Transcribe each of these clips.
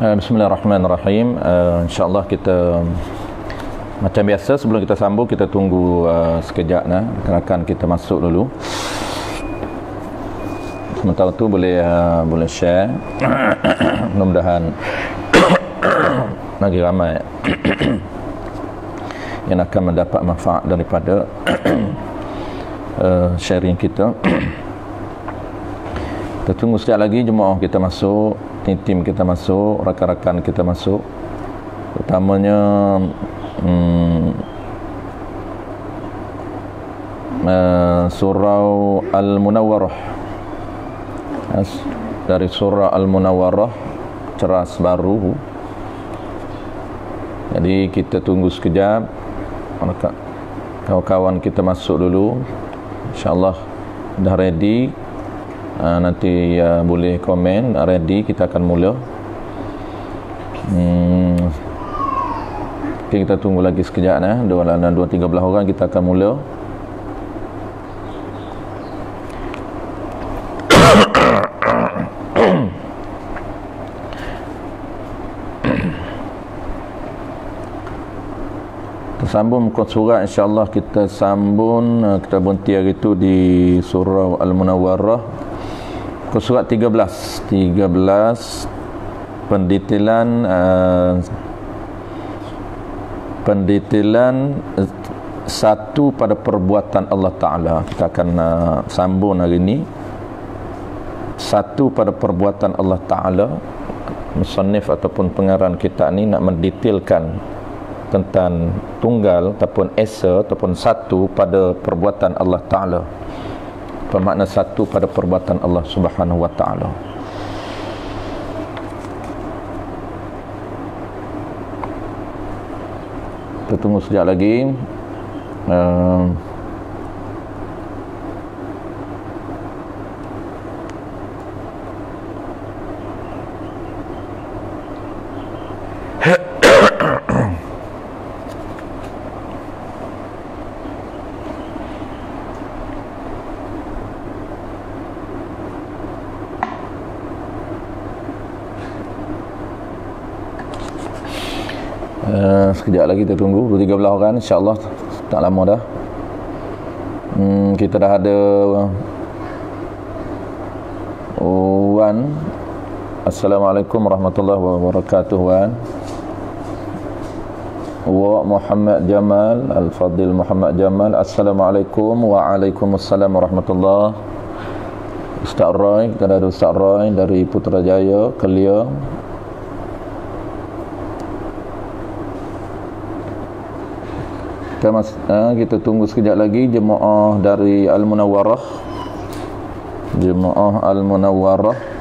Bismillahirrahmanirrahim. InsyaAllah kita macam biasa, sebelum kita sambung kita tunggu sekejap rakan-rakan kita masuk dulu. Sementara tu boleh share. Mudah-mudahan lagi ramai yang akan mendapat manfaat daripada sharing kita. Kita tunggu sekejap lagi jemaah kita masuk, tim kita masuk, rakan-rakan kita masuk. Utamanya surau Al-Munawwarah, dari surah Al-Munawwarah, ceras baru. Jadi kita tunggu sekejap, kawan-kawan kita masuk dulu. InsyaAllah dah ready. Nanti boleh komen ready, kita akan mula. Okay, kita tunggu lagi sekejap. 2-3 belah orang kita akan mula. Sambung muka surat, insyaAllah kita sambung. Kita berhenti hari itu di surah Al-Munawwarah, muka surat 13 pendetailan satu pada perbuatan Allah Ta'ala. Kita akan sambung hari ini satu pada perbuatan Allah Ta'ala. Musannif ataupun pengarang kita ni nak mendetailkan tentang tunggal ataupun esa ataupun satu pada perbuatan Allah Ta'ala. Bermakna satu pada perbuatan Allah Subhanahu wa Ta'ala. Kita tunggu sekejap lagi. Sekejap lagi kita tunggu 2-3 belah orang, insyaAllah tak lama dah. Kita dah ada Wan. Assalamualaikum warahmatullahi wabarakatuh. Wan wa Muhammad Jamal Al-Fadil Muhammad Jamal. Assalamualaikum. Waalaikumsalam warahmatullahi. Ustaz Roy, kita dah ada Ustaz Roy dari Putrajaya, Kelia. Kita tunggu sekejap lagi jemaah dari Al-Munawwarah. Jemaah Al-Munawwarah.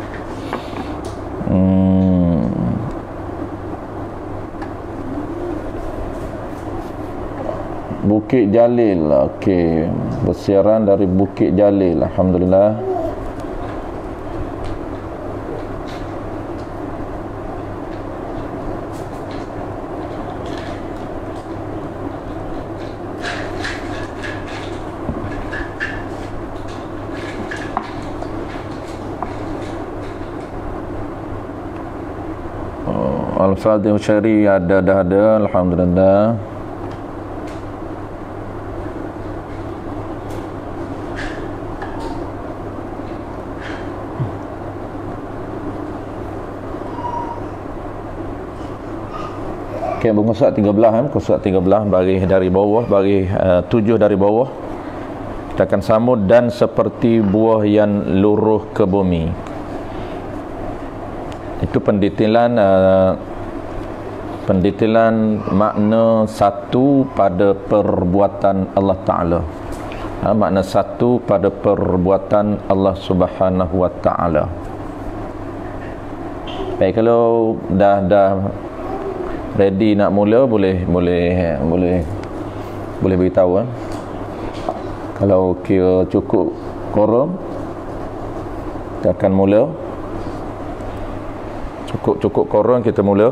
Bukit Jalil. Okey, bersiaran dari Bukit Jalil. Alhamdulillah. Al-Fadhil Syari dah ada, alhamdulillah. Okey, muka surat 13 muka surat 13 baris dari bawah, baris 7 dari bawah. Kita akan sambut dan seperti buah yang luruh ke bumi. Itu pendetailan makna satu pada perbuatan Allah Ta'ala. Makna satu pada perbuatan Allah Subhanahu wa Ta'ala. Baik, kalau dah ready nak mula, boleh beritahu. Kalau kira cukup quorum, kita akan mula. Cukup quorum, kita mula.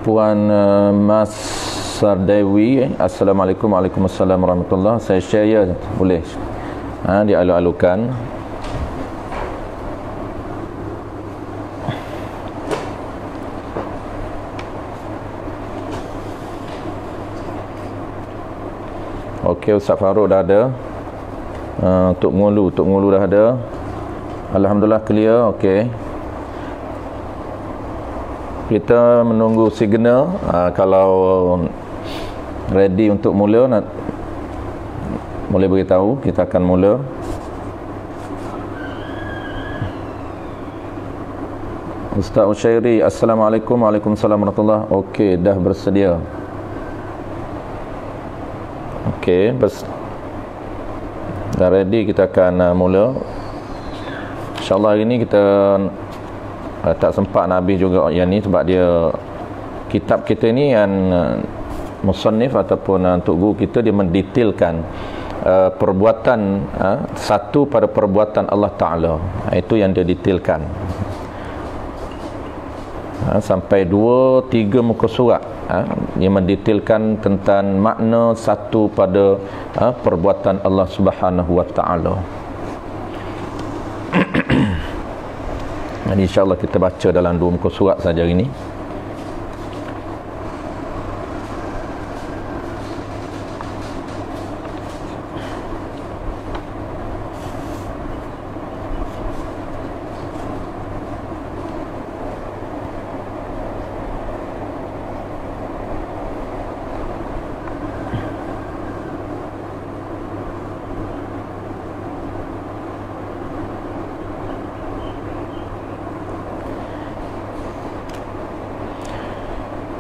Puan Mas Sardewi, Assalamualaikum. Waalaikumsalam warahmatullahi. Saya share ya, boleh dialu-alukan. Okey, Ustaz Farouk dah ada. Tok Ngulu dah ada. Alhamdulillah clear. Okey, kita menunggu signal. Kalau ready untuk mula, boleh beritahu, kita akan mula. Ustaz Usyairi, Assalamualaikum. Waalaikumsalam warahmatullahi. Okey, dah bersedia. Okey, dah ready, kita akan mula. InsyaAllah hari ni kita tak sempat nak habis juga yang ni, sebab dia kitab kita ni yang musannif ataupun Tok Guru kita, dia mendetailkan perbuatan satu pada perbuatan Allah Ta'ala. Itu yang dia detailkan sampai 2-3 muka surat. Dia mendetailkan tentang makna satu pada perbuatan Allah Subhanahu Wa Ta'ala. Jadi insyaAllah kita baca dalam 2 muka surat saja hari ini.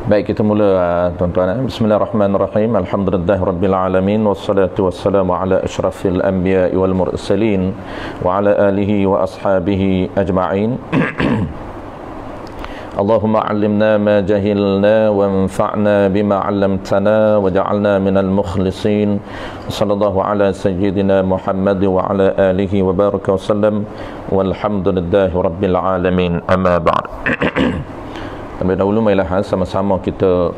Baik, kita mula tuan-tuan. Bismillahirrahmanirrahim. Alhamdulillahirabbil alamin, wassalatu wassalamu ala asyrafil anbiya'i wal mursalin wa ala alihi wa ashabihi ajma'in. Allahumma 'allimna ma jahilna wanfa'na bima 'allamtana waj'alna minal mukhlisin. Sallallahu ala sayyidina Muhammad wa ala alihi wa baraka wasallam. Walhamdulillahirabbil alamin. Amma ba'd. Terlebih dahulu, marilah sama-sama kita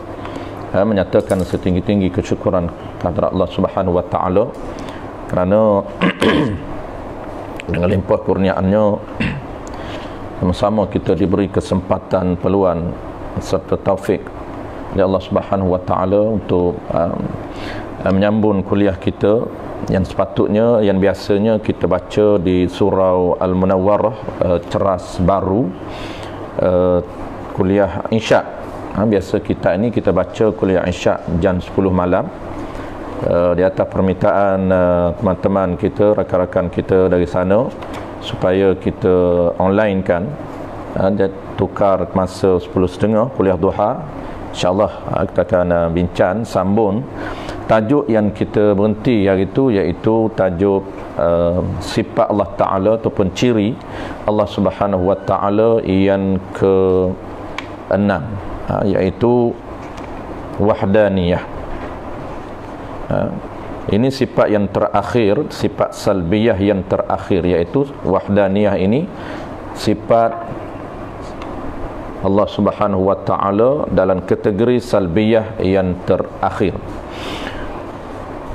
menyatakan setinggi-tinggi kesyukuran kepada Allah Subhanahu Wa Ta'ala, kerana dengan limpah kurniaannya sama-sama kita diberi kesempatan, peluang serta taufik oleh Allah Subhanahu Wa Ta'ala untuk menyambung kuliah kita yang sepatutnya, yang biasanya kita baca di Surau Al-Munawwarah, Ceras Baru, kuliah Isyak. Biasa kita ini kita baca kuliah Isyak jam 10 malam, di atas permintaan teman-teman kita, rakan-rakan kita dari sana, supaya kita online kan, tukar masa 10.30 kuliah duha. InsyaAllah kita akan bincang sambung tajuk yang kita berhenti hari itu, iaitu tajuk sifat Allah Ta'ala ataupun ciri Allah Subhanahu Wa Ta'ala yang ke-6, iaitu wahdaniyah. Ini sifat yang terakhir, sifat salbiyah yang terakhir, iaitu wahdaniyah. Ini sifat Allah Subhanahu Wa Ta'ala dalam kategori salbiyah yang terakhir.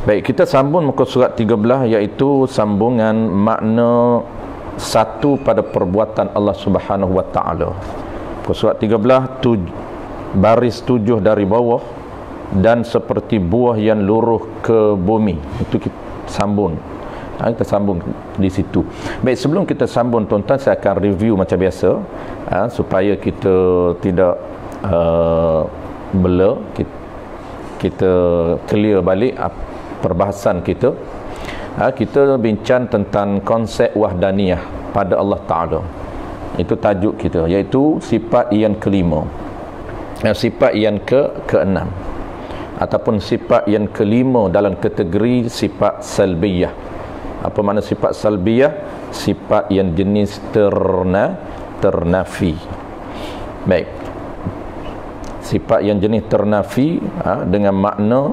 Baik, kita sambung muka surat 13, iaitu sambungan makna satu pada perbuatan Allah Subhanahu Wa Ta'ala. Muka surat 13, baris 7 dari bawah, dan seperti buah yang luruh ke bumi. Itu kita sambung. Kita sambung di situ. Baik, sebelum kita sambung tuan-tuan, saya akan review macam biasa, supaya kita tidak blur, kita clear balik perbahasan kita. Kita bincang tentang konsep wahdaniyah pada Allah Ta'ala. Itu tajuk kita, iaitu sifat yang kelima, sifat yang ke-6, ataupun sifat yang kelima dalam kategori sifat salbiyah. Apa makna sifat salbiyah? Sifat yang jenis ternafi. Baik, sifat yang jenis ternafi dengan makna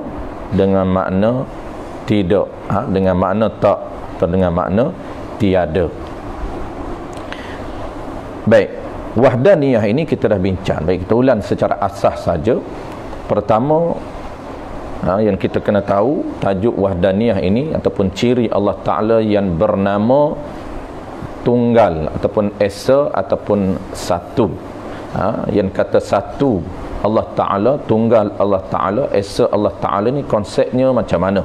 tidak, dengan makna tak, atau dengan makna tiada. Baik, wahdaniyah ini kita dah bincang. Baik, kita ulang secara asas saja. Pertama, yang kita kena tahu tajuk wahdaniyah ini ataupun ciri Allah Ta'ala yang bernama tunggal ataupun esa ataupun satu. Yang kata satu Allah Ta'ala, tunggal Allah Ta'ala, esa Allah Ta'ala ni konsepnya macam mana?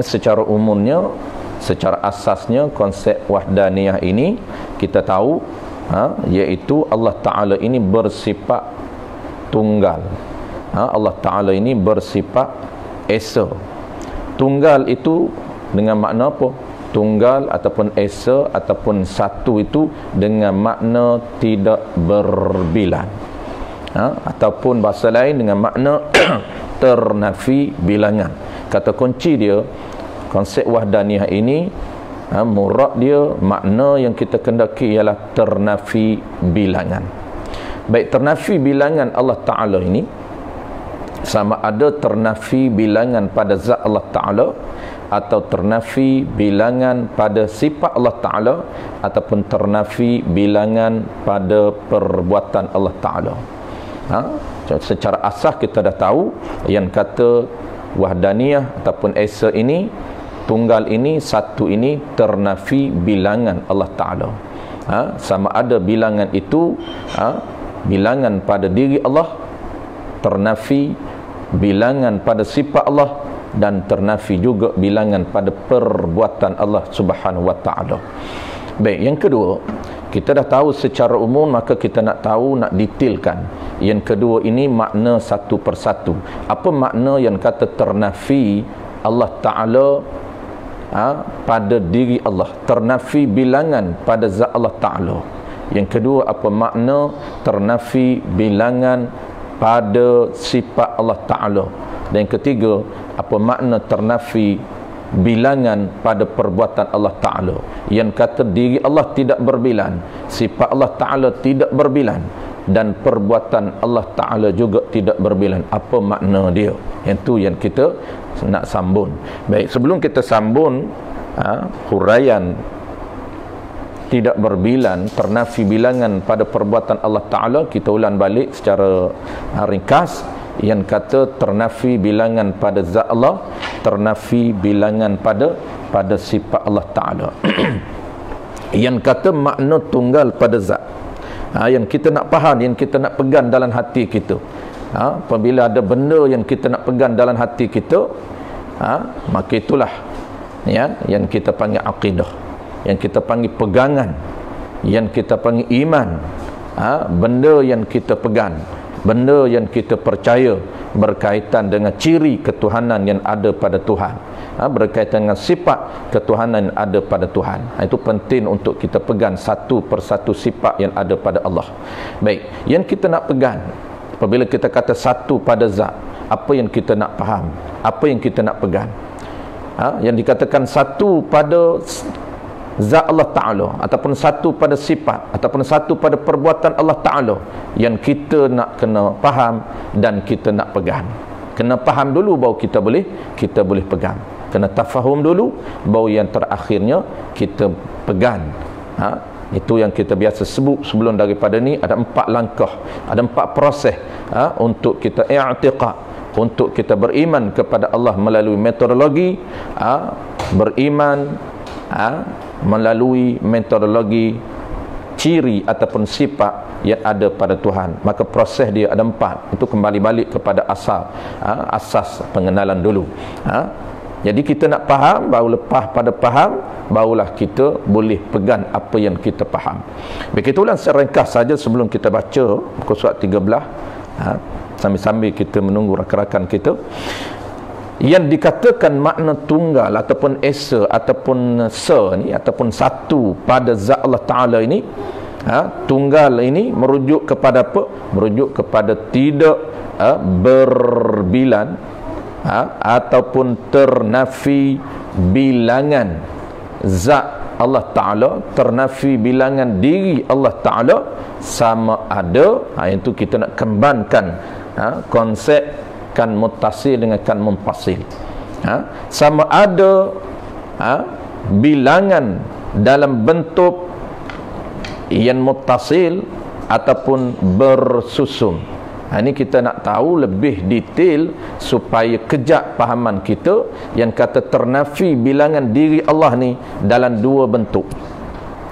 Secara umumnya, secara asasnya konsep wahdaniyah ini kita tahu iaitu Allah Ta'ala ini bersifat tunggal. Allah Ta'ala ini bersifat esa. Tunggal itu dengan makna apa? Tunggal ataupun esa ataupun satu itu dengan makna tidak berbilang, ataupun bahasa lain dengan makna ternafi bilangan. Kata kunci dia, konsep wahdaniyah ini, murad dia, makna yang kita kendaki ialah ternafi bilangan. Baik, ternafi bilangan Allah Ta'ala ini sama ada ternafi bilangan pada zat Allah Ta'ala atau ternafi bilangan pada sifat Allah Ta'ala ataupun ternafi bilangan pada perbuatan Allah Ta'ala. Secara asas kita dah tahu yang kata wahdaniyah ataupun esa ini, tunggal ini, satu ini ternafi bilangan Allah Ta'ala. Sama ada bilangan itu bilangan pada diri Allah, ternafi bilangan pada sifat Allah, dan ternafi juga bilangan pada perbuatan Allah Subhanahu wa Ta'ala. Baik, yang kedua, kita dah tahu secara umum, maka kita nak tahu, nak detailkan. Yang kedua ini makna satu persatu. Apa makna yang kata ternafi Allah Ta'ala pada diri Allah, ternafi bilangan pada zat Allah Ta'ala? Yang kedua, apa makna ternafi bilangan pada sifat Allah Ta'ala? Dan yang ketiga, apa makna ternafi bilangan pada perbuatan Allah Ta'ala? Yang kata diri Allah tidak berbilang, sifat Allah Ta'ala tidak berbilang, dan perbuatan Allah Ta'ala juga tidak berbilang. Apa makna dia? Yang tu yang kita nak sambung. Baik, sebelum kita sambung huraian tidak berbilang, ternafi bilangan pada perbuatan Allah Ta'ala, kita ulang balik secara ringkas. Yang kata ternafi bilangan pada zat Allah, ternafi bilangan pada sifat Allah Ta'ala. Yang kata makna tunggal pada zat, yang kita nak faham, yang kita nak pegang dalam hati kita. Apabila ada benda yang kita nak pegang dalam hati kita, maka itulah yang kita panggil akidah, yang kita panggil pegangan, yang kita panggil iman. Benda yang kita pegang, benda yang kita percaya berkaitan dengan ciri ketuhanan yang ada pada Tuhan, berkaitan dengan sifat ketuhanan yang ada pada Tuhan. Itu penting untuk kita pegang satu persatu sifat yang ada pada Allah. Baik, yang kita nak pegang, apabila kita kata satu pada zat, apa yang kita nak faham, apa yang kita nak pegang? Yang dikatakan satu pada zat Allah Ta'ala, ataupun satu pada sifat, ataupun satu pada perbuatan Allah Ta'ala, yang kita nak kena faham dan kita nak pegang. Kena faham dulu baru kita boleh pegang. Kena tafahum dulu baru yang terakhirnya kita pegang. Itu yang kita biasa sebut sebelum daripada ni ada 4 langkah, ada 4 proses untuk kita i'tiqad, untuk kita beriman kepada Allah melalui metodologi beriman melalui metodologi ciri ataupun sifat yang ada pada Tuhan. Maka proses dia ada 4. Itu kembali balik kepada asas pengenalan dulu. Jadi kita nak faham, baru lepas pada faham, barulah kita boleh pegang apa yang kita faham. Begitulah secara ringkas saja sebelum kita baca muka surat 13, sambil-sambil kita menunggu rakan-rakan kita. Yang dikatakan makna tunggal ataupun esa ataupun ni ataupun satu pada zat Allah Ta'ala ini, tunggal ini merujuk kepada apa? Merujuk kepada tidak berbilang ataupun ternafi bilangan zat Allah Ta'ala, ternafi bilangan diri Allah Ta'ala, sama ada, itu kita nak kembangkan konsep kan muttasil dengan kan munfasil. Sama ada bilangan dalam bentuk yang muttasil ataupun bersusun. Ini kita nak tahu lebih detail supaya kejap pahaman kita yang kata ternafi bilangan diri Allah ni dalam dua bentuk.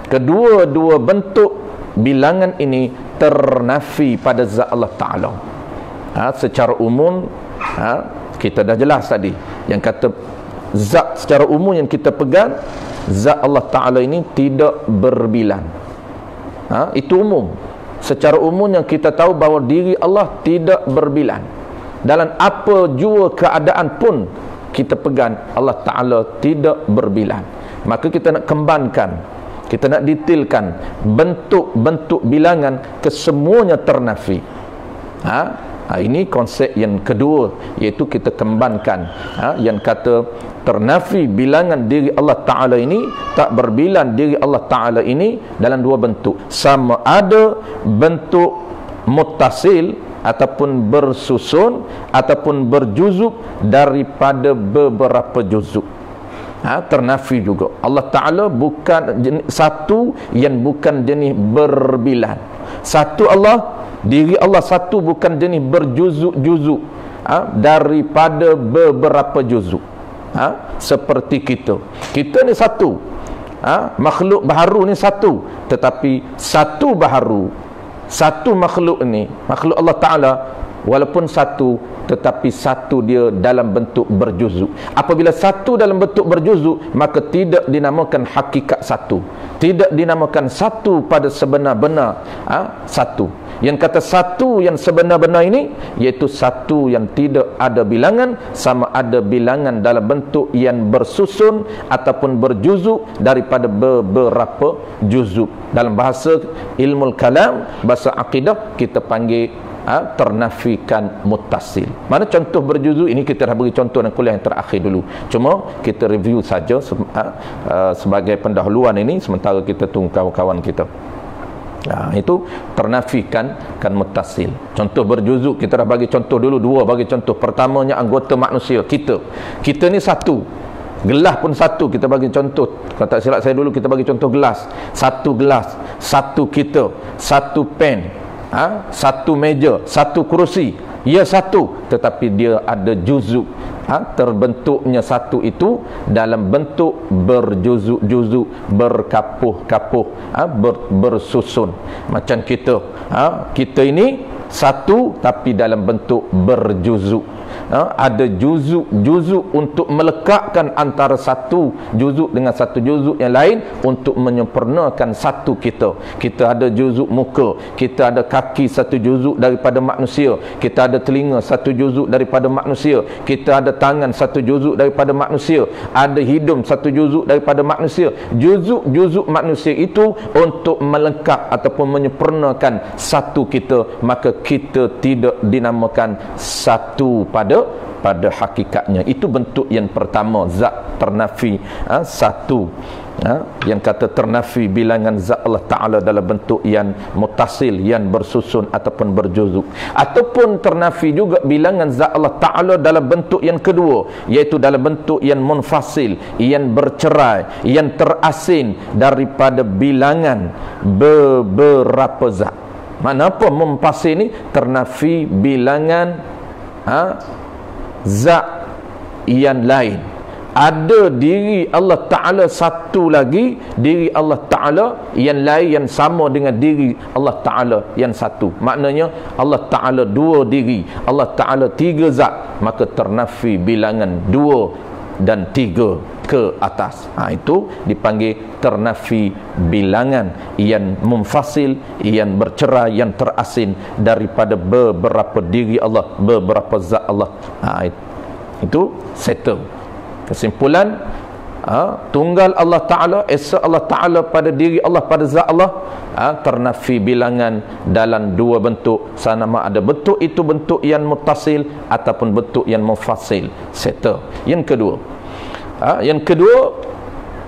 Kedua-dua bentuk bilangan ini ternafi pada zat Allah Ta'ala. Secara umum kita dah jelas tadi yang kata zat secara umum yang kita pegang, zat Allah Ta'ala ini tidak berbilang. Itu umum. Secara umum yang kita tahu bahawa diri Allah tidak berbilang. Dalam apa jua keadaan pun kita pegang Allah Ta'ala tidak berbilang. Maka kita nak kembangkan, kita nak detailkan bentuk-bentuk bilangan kesemuanya ternafi. Ini konsep yang kedua, iaitu kita kembangkan yang kata ternafi bilangan diri Allah Ta'ala ini, tak berbilang diri Allah Ta'ala ini dalam dua bentuk. Sama ada bentuk muttasil ataupun bersusun ataupun berjuzuk daripada beberapa juzuk. Ternafi juga. Allah Ta'ala bukan jenis, satu yang bukan jenis berbilang. Satu Allah, diri Allah satu bukan jenis berjuzuk-juzuk daripada beberapa juzuk. Seperti kita ni satu, makhluk baharu ni satu, tetapi satu baharu, satu makhluk ni, makhluk Allah Ta'ala walaupun satu, tetapi satu dia dalam bentuk berjuzuk. Apabila satu dalam bentuk berjuzuk, maka tidak dinamakan hakikat satu, tidak dinamakan satu pada sebenar-benar satu. Yang kata satu yang sebenar-benar ini, iaitu satu yang tidak ada bilangan, sama ada bilangan dalam bentuk yang bersusun ataupun berjuzuk daripada beberapa juzuk. Dalam bahasa ilmu kalam, bahasa akidah, kita panggil ternafikan muttasil. Mana contoh berjuzuk ini kita dah beri contoh dalam kuliah yang terakhir dulu. Cuma kita review saja sebagai pendahuluan ini sementara kita tunggu kawan-kawan kita. Itu ternafikan muttasil. Contoh berjuzuk kita dah bagi contoh dulu, dua bagi contoh. Pertamanya anggota manusia, kita ni satu, gelas pun satu, kita bagi contoh. Kalau tak silap saya dulu kita bagi contoh gelas, satu kita, satu pen, satu meja, satu kerusi. Ia satu, tetapi dia ada juzuk. Terbentuknya satu itu dalam bentuk berjuzuk-juzuk, berkapuh-kapuh, bersusun. Macam kita ini satu tapi dalam bentuk berjuzuk. Ada juzuk untuk melekatkan antara satu juzuk dengan satu juzuk yang lain untuk menyempurnakan satu kita. Kita ada juzuk muka, kita ada kaki satu juzuk daripada manusia, kita ada telinga satu juzuk daripada manusia, kita ada tangan satu juzuk daripada manusia, ada hidung satu juzuk daripada manusia. Juzuk-juzuk manusia itu untuk melengkap ataupun menyempurnakan satu kita, maka kita tidak dinamakan satu pada hakikatnya. Itu bentuk yang pertama, zat ternafi satu. Yang kata ternafi bilangan zat Allah Ta'ala dalam bentuk yang muttasil, yang bersusun ataupun berjuzuk. Ataupun ternafi juga bilangan zat Allah Ta'ala dalam bentuk yang kedua, iaitu dalam bentuk yang munfasil, yang bercerai, yang terasing daripada bilangan beberapa zat. Mana apa munfasil ni? Ternafi bilangan zat yang lain. Ada diri Allah Ta'ala satu lagi, diri Allah Ta'ala yang lain yang sama dengan diri Allah Ta'ala yang satu. Maknanya Allah Ta'ala dua diri, Allah Ta'ala tiga zat, maka ternafi bilangan dua dan tiga ke atas. Itu dipanggil ternafi bilangan yang munfasil, yang bercerai, yang terasing daripada beberapa diri Allah, beberapa zat Allah. Itu settle. Kesimpulan, tunggal Allah Ta'ala, esa Allah Ta'ala pada diri Allah, pada zat Allah, ternafi bilangan dalam dua bentuk. Sama ada bentuk itu bentuk yang muttasil ataupun bentuk yang munfasil. Settle. Yang kedua,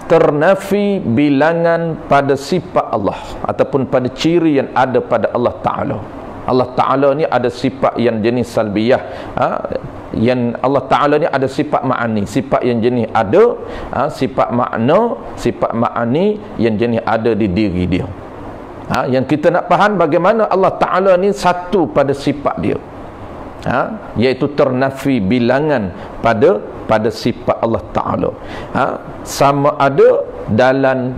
ternafi bilangan pada sifat Allah ataupun pada ciri yang ada pada Allah Ta'ala. Allah Ta'ala ni ada sifat yang jenis salbiyah, yang Allah Ta'ala ni ada sifat ma'ani, sifat yang jenis ada, sifat makna, sifat ma'ani yang jenis ada di diri dia. Yang kita nak faham bagaimana Allah Ta'ala ni satu pada sifat dia, iaitu ternafi bilangan pada sifat Allah Ta'ala. Sama ada dalam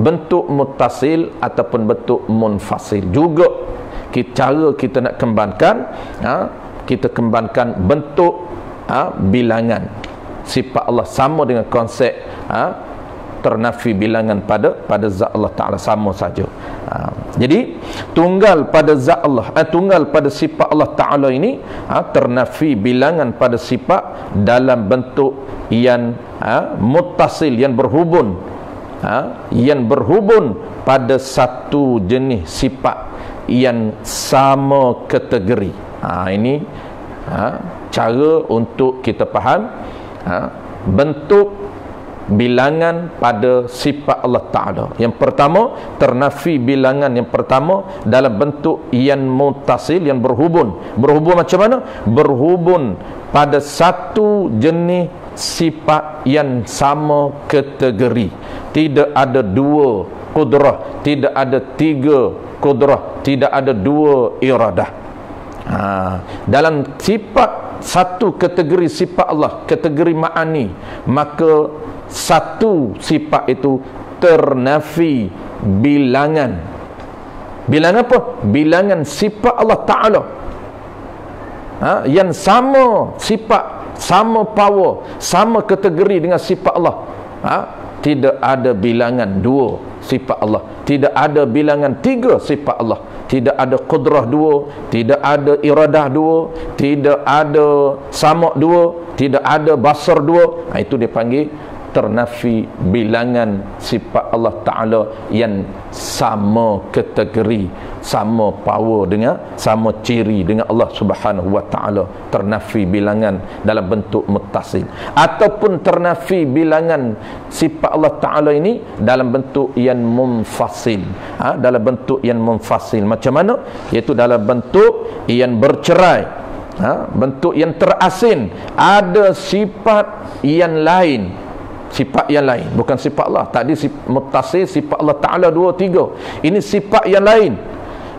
bentuk muttasil ataupun bentuk munfasil. Juga cara kita nak kembangkan, kita kembangkan bentuk bilangan sifat Allah sama dengan konsep ternafi bilangan pada zat Allah Ta'ala, sama saja. Jadi tunggal pada zat Allah, tunggal pada sifat Allah Ta'ala ini ternafi bilangan pada sifat dalam bentuk yang muttasil, yang berhubung, pada satu jenis sifat yang sama kategori. Ini cara untuk kita faham bentuk bilangan pada sifat Allah Ta'ala. Yang pertama, ternafi bilangan yang pertama dalam bentuk yang muttasil, yang berhubung. Berhubung macam mana? Berhubung pada satu jenis sifat yang sama kategori. Tidak ada dua kudrah, tidak ada tiga kudrah, tidak ada dua iradah. Dalam sifat satu kategori sifat Allah, kategori ma'ani, maka satu sifat itu ternafi bilangan. Bilangan apa? Bilangan sifat Allah Ta'ala, yang sama sifat, sama power, sama kategori dengan sifat Allah. Tidak ada bilangan dua sifat Allah, tidak ada bilangan tiga sifat Allah, tidak ada qudrah dua, tidak ada iradah dua, tidak ada sama dua, tidak ada basar dua. Itu dia panggil ternafi bilangan sifat Allah Ta'ala yang sama kategori, sama power dengan, sama ciri dengan Allah Subhanahu wa Ta'ala. Ternafi bilangan dalam bentuk muttasil, ataupun ternafi bilangan sifat Allah Ta'ala ini dalam bentuk yang munfasil. Dalam bentuk yang munfasil macam mana? Iaitu dalam bentuk yang bercerai, bentuk yang terasing. Ada sifat yang lain, sifat yang lain, bukan sifat Allah. Tadi muttasil sifat Allah Ta'ala 2, 3. Ini sifat yang lain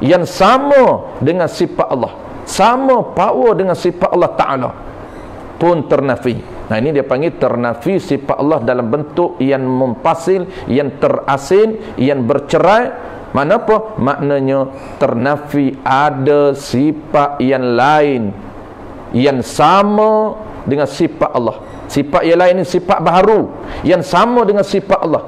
yang sama dengan sifat Allah, sama power dengan sifat Allah Ta'ala, pun ternafi. Ini dia panggil ternafi sifat Allah dalam bentuk yang munfasil, yang terasing, yang bercerai. Mana apa? Maknanya ternafi ada sifat yang lain yang sama dengan sifat Allah. Sifat yang lain ini sifat baharu yang sama dengan sifat Allah.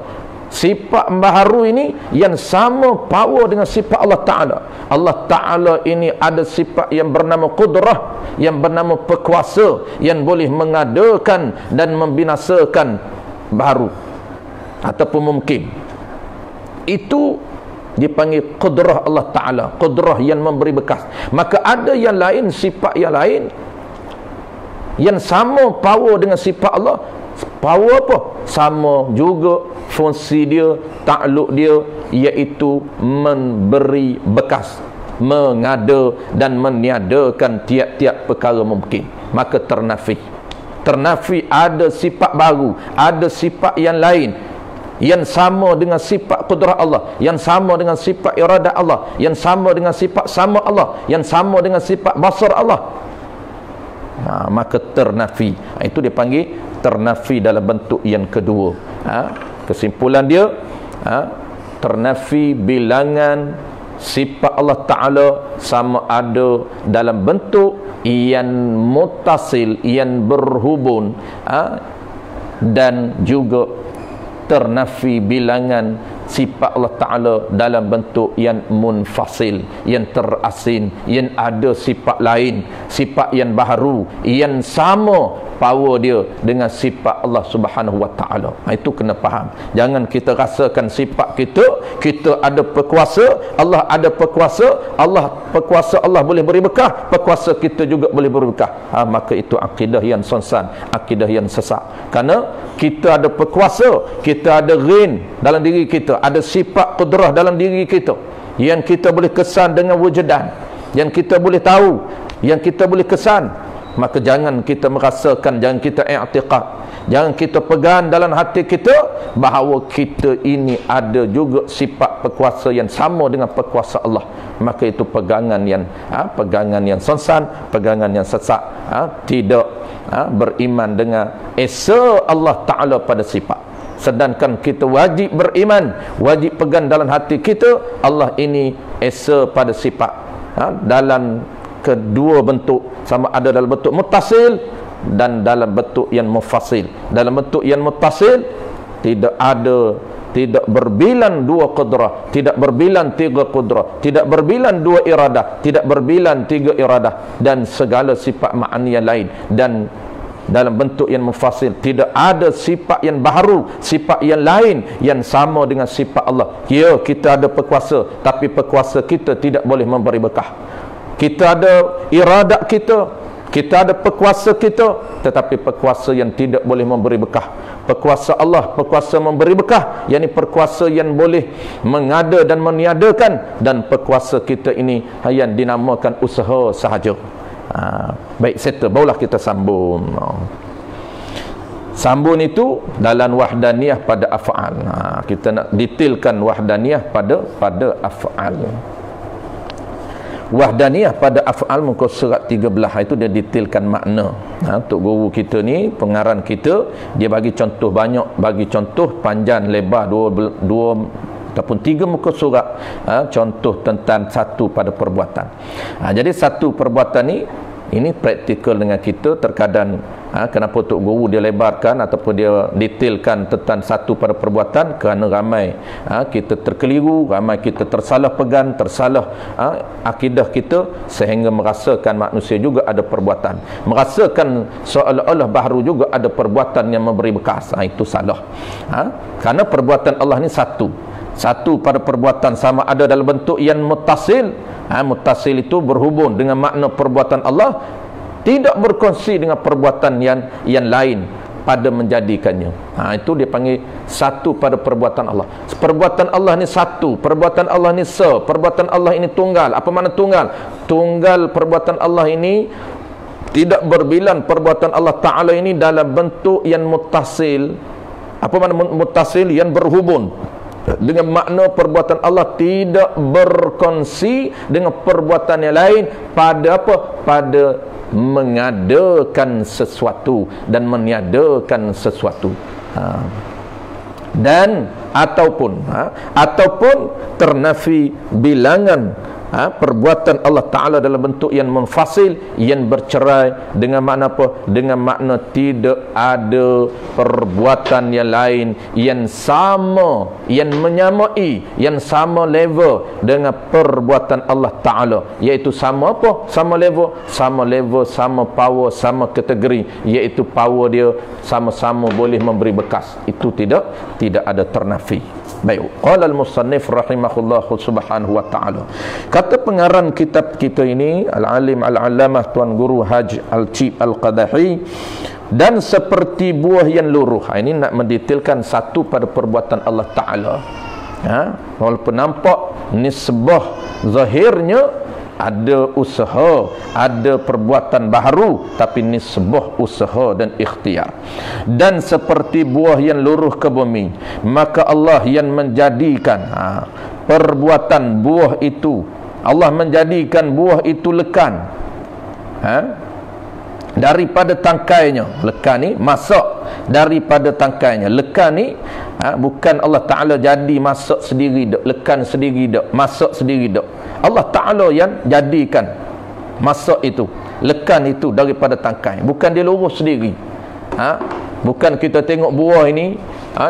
Sifat baharu ini yang sama power dengan sifat Allah Ta'ala. Allah Ta'ala ini ada sifat yang bernama qudrah, yang bernama perkuasa, yang boleh mengadakan dan membinasakan baharu ataupun mungkin. Itu dipanggil qudrah Allah Ta'ala, qudrah yang memberi bekas. Maka ada yang lain, sifat yang lain yang sama power dengan sifat Allah. Power apa? Sama juga fungsi dia, takluk dia, iaitu memberi bekas, mengada dan meniadakan tiap-tiap perkara mungkin. Maka ternafi. Ternafi ada sifat baru, ada sifat yang lain yang sama dengan sifat qudrah Allah, yang sama dengan sifat iradah Allah, yang sama dengan sifat sama Allah, yang sama dengan sifat basar Allah. Maka ternafi. Itu dia panggil ternafi dalam bentuk yang kedua. Kesimpulan dia, ternafi bilangan sifat Allah Ta'ala sama ada dalam bentuk yang muttasil, yang berhubung, dan juga ternafi bilangan sifat Allah Ta'ala dalam bentuk yang munfasil, yang terasing, yang ada sifat lain, sifat yang baharu, yang sama power dia dengan sifat Allah Subhanahu wa Ta'ala. Itu kena faham. Jangan kita rasakan sifat kita ada perkuasa, Allah ada perkuasa, Allah boleh beri berkah, perkuasa kita juga boleh beri berkah. Maka itu akidah yang sonsan, akidah yang sesat. Karena kita ada perkuasa, kita ada ghin dalam diri kita, ada sifat qudrah dalam diri kita yang kita boleh kesan dengan wujudan, yang kita boleh tahu, yang kita boleh kesan. Maka jangan kita merasakan, jangan kita i'tiqad, Jangan kita pegang dalam hati kita bahawa kita ini ada juga sifat berkuasa yang sama dengan berkuasa Allah. Maka itu pegangan yang sonsan, pegangan yang sesat. Tidak beriman dengan esa Allah Ta'ala pada sifat. Sedangkan kita wajib beriman, wajib pegang dalam hati kita Allah ini esa pada sifat, dalam kedua bentuk, sama ada dalam bentuk muttasil dan dalam bentuk yang mufasil. Dalam bentuk yang muttasil tidak berbilang dua qudrah, tidak berbilang tiga qudrah, tidak berbilang dua iradah, tidak berbilang tiga iradah, dan segala sifat ma'ani yang lain. Dan dalam bentuk yang mufasil, tidak ada sifat yang baharu, sifat yang lain yang sama dengan sifat Allah. Ya, kita ada berkuasa, tapi berkuasa kita tidak boleh memberi berkah. Kita ada iradat kita ada berkuasa kita, tetapi berkuasa yang tidak boleh memberi berkah. Berkuasa Allah, berkuasa memberi berkah, yakni berkuasa yang boleh mengada dan meniadakan, dan berkuasa kita ini yang dinamakan usaha sahaja. Baik, settle, barulah kita sambung. Sambung itu dalam wahdaniyah pada af'al. Kita nak detailkan wahdaniyah pada af'al. Wahdaniyah pada af'al muka surat 13 itu dia detailkan makna. Untuk guru kita ni, pengarang kita, dia bagi contoh banyak, bagi contoh panjang lebar dua ataupun 3 muka surat, contoh tentang satu pada perbuatan. Jadi satu perbuatan ni, ini praktikal dengan kita. Terkadang kenapa Tok Guru dia lebarkan ataupun dia detailkan tentang satu pada perbuatan, kerana ramai kita terkeliru, ramai kita tersalah pegang, tersalah akidah kita, sehingga merasakan manusia juga ada perbuatan, merasakan seolah-olah baharu juga ada perbuatan yang memberi bekas. Itu salah. Kerana perbuatan Allah ni satu pada perbuatan, sama ada dalam bentuk yang muttasil. Muttasil itu berhubung dengan makna perbuatan Allah, tidak berkongsi dengan perbuatan yang lain pada menjadikannya. Itu dia panggil satu pada perbuatan Allah. Perbuatan Allah ni satu, perbuatan Allah ni perbuatan Allah ini tunggal. Apa makna tunggal? Tunggal perbuatan Allah ini tidak berbilang perbuatan Allah Ta'ala ini dalam bentuk yang muttasil. Apa makna muttasil? Yang berhubung dengan makna perbuatan Allah, tidak berkongsi dengan perbuatan yang lain pada apa? Pada mengadakan sesuatu dan meniadakan sesuatu. Dan ataupun ternafi bilangan perbuatan Allah Ta'ala dalam bentuk yang munfasil, yang bercerai, dengan makna apa? Dengan makna tidak ada perbuatan yang lain yang sama, yang menyamai, yang sama level dengan perbuatan Allah Ta'ala, iaitu sama apa? Sama level, sama power, sama kategori, iaitu power dia sama-sama boleh memberi bekas. Itu tidak ada ternafi. Baik, qala al-musannif rahimahullahu subhanahu wa ta'ala. Kata pengarang kitab kita ini, al-alim al-allamah Tuan Guru Haj Al-Chib Al-Qadahi, dan seperti buah yang luruh. Ini nak mendetailkan satu pada perbuatan Allah Ta'ala. Walaupun nampak nisbah zahirnya ada usaha, ada perbuatan baharu, tapi nisbah usaha dan ikhtiar. Dan seperti buah yang luruh ke bumi, maka Allah yang menjadikan perbuatan buah itu, Allah menjadikan buah itu lekan daripada tangkainya. Lekan ni masak daripada tangkainya. Lekan ni bukan Allah Ta'ala jadi masak sendiri dak, lekan sendiri dak, masak sendiri dak. Allah Ta'ala yang jadikan masak itu, lekan itu daripada tangkai, bukan dia lurus sendiri. Bukan kita tengok buah ini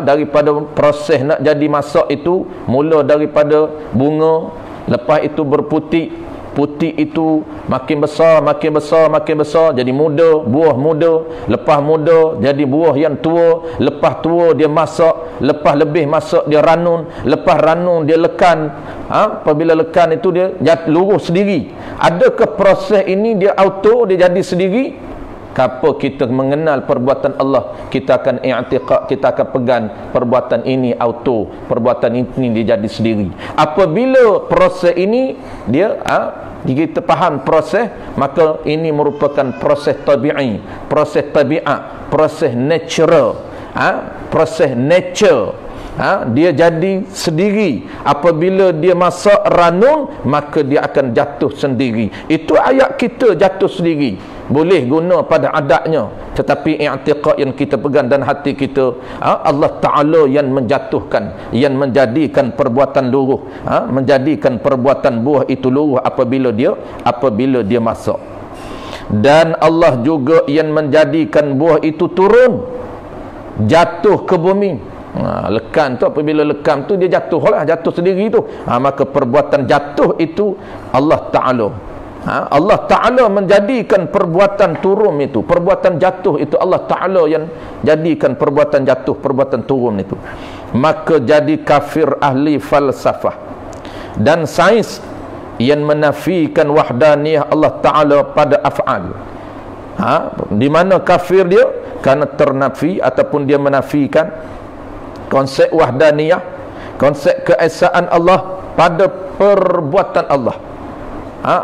daripada proses nak jadi masak itu, mula daripada bunga, lepas itu berputik, putik itu makin besar, jadi muda, buah muda, lepas muda jadi buah yang tua, lepas tua dia masak, lepas lebih masak dia ranun, lepas ranun dia lekan. Apabila lekan itu dia lurus sendiri. Adakah proses ini dia auto, dia jadi sendiri? Kapan kita mengenal perbuatan Allah, kita akan i'tiqad, kita akan pegang perbuatan ini auto, perbuatan ini dia jadi sendiri. Apabila proses ini dia Kita faham proses, maka ini merupakan proses tabi'i, proses tabiat, proses natural, proses nature. Dia jadi sendiri. Apabila dia masuk ranum, maka dia akan jatuh sendiri. Itu ayat kita jatuh sendiri. Boleh guna pada adatnya, tetapi i'tiqad yang kita pegang dan hati kita, Allah Ta'ala yang menjatuhkan, yang menjadikan perbuatan luruh, menjadikan perbuatan buah itu luruh apabila dia masuk. Dan Allah juga yang menjadikan buah itu turun, jatuh ke bumi. Lekam tu, apabila lekam tu dia jatuh sendiri tu, maka perbuatan jatuh itu Allah Ta'ala. Allah Ta'ala menjadikan perbuatan turun itu, perbuatan jatuh itu Allah Ta'ala yang jadikan perbuatan jatuh, perbuatan turun itu. Maka jadi kafir ahli falsafah dan sains yang menafikan wahdaniyah Allah Ta'ala pada af'al. Di mana kafir dia? Kerana ternafi ataupun dia menafikan konsep wahdaniyah, konsep keesaan Allah pada perbuatan Allah.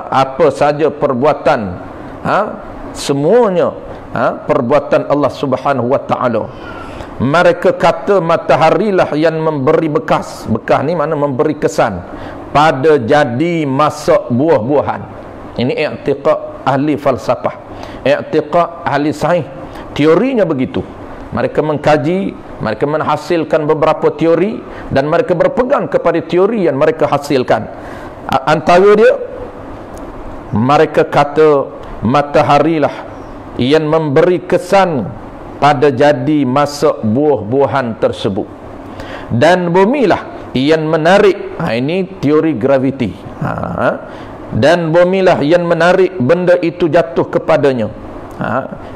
Apa saja perbuatan, semuanya perbuatan Allah Subhanahu wa Ta'ala. Mereka kata mataharilah yang memberi bekas ni mana memberi kesan pada jadi masuk buah-buahan. Ini i'tiqad ahli falsafah, i'tiqad ahli sains. Teorinya begitu. Mereka mengkaji, mereka menghasilkan beberapa teori dan mereka berpegang kepada teori yang mereka hasilkan. Antara dia, mereka kata mataharilah yang memberi kesan pada jadi masuk buah-buahan tersebut, dan bumilah yang menarik, ini teori graviti, dan bumilah yang menarik benda itu jatuh kepadanya.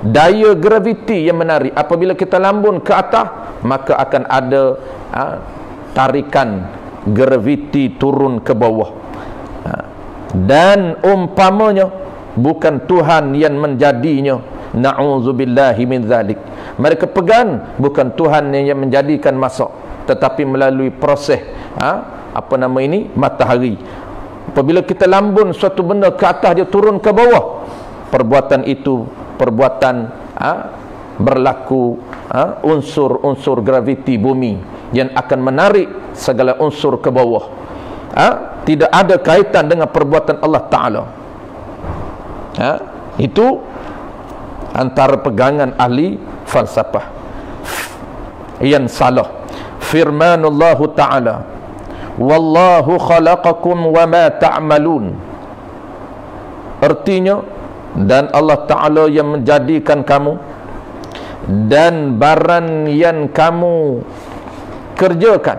Daya graviti yang menarik. Apabila kita lambun ke atas, maka akan ada tarikan graviti turun ke bawah. Dan umpamanya bukan Tuhan yang menjadinya, na'udzubillahi min zalik. Mereka pegang bukan Tuhan yang menjadikan masuk, tetapi melalui proses matahari. Apabila kita lambun suatu benda ke atas, dia turun ke bawah, perbuatan itu perbuatan berlaku unsur-unsur graviti bumi yang akan menarik segala unsur ke bawah. Tidak ada kaitan dengan perbuatan Allah Ta'ala. Itu antara pegangan ahli falsafah yang salah. Firmanullahu Ta'ala, wallahu khalaqakum wa ma ta'malun. Artinya, dan Allah Ta'ala yang menjadikan kamu dan barang yang kamu kerjakan,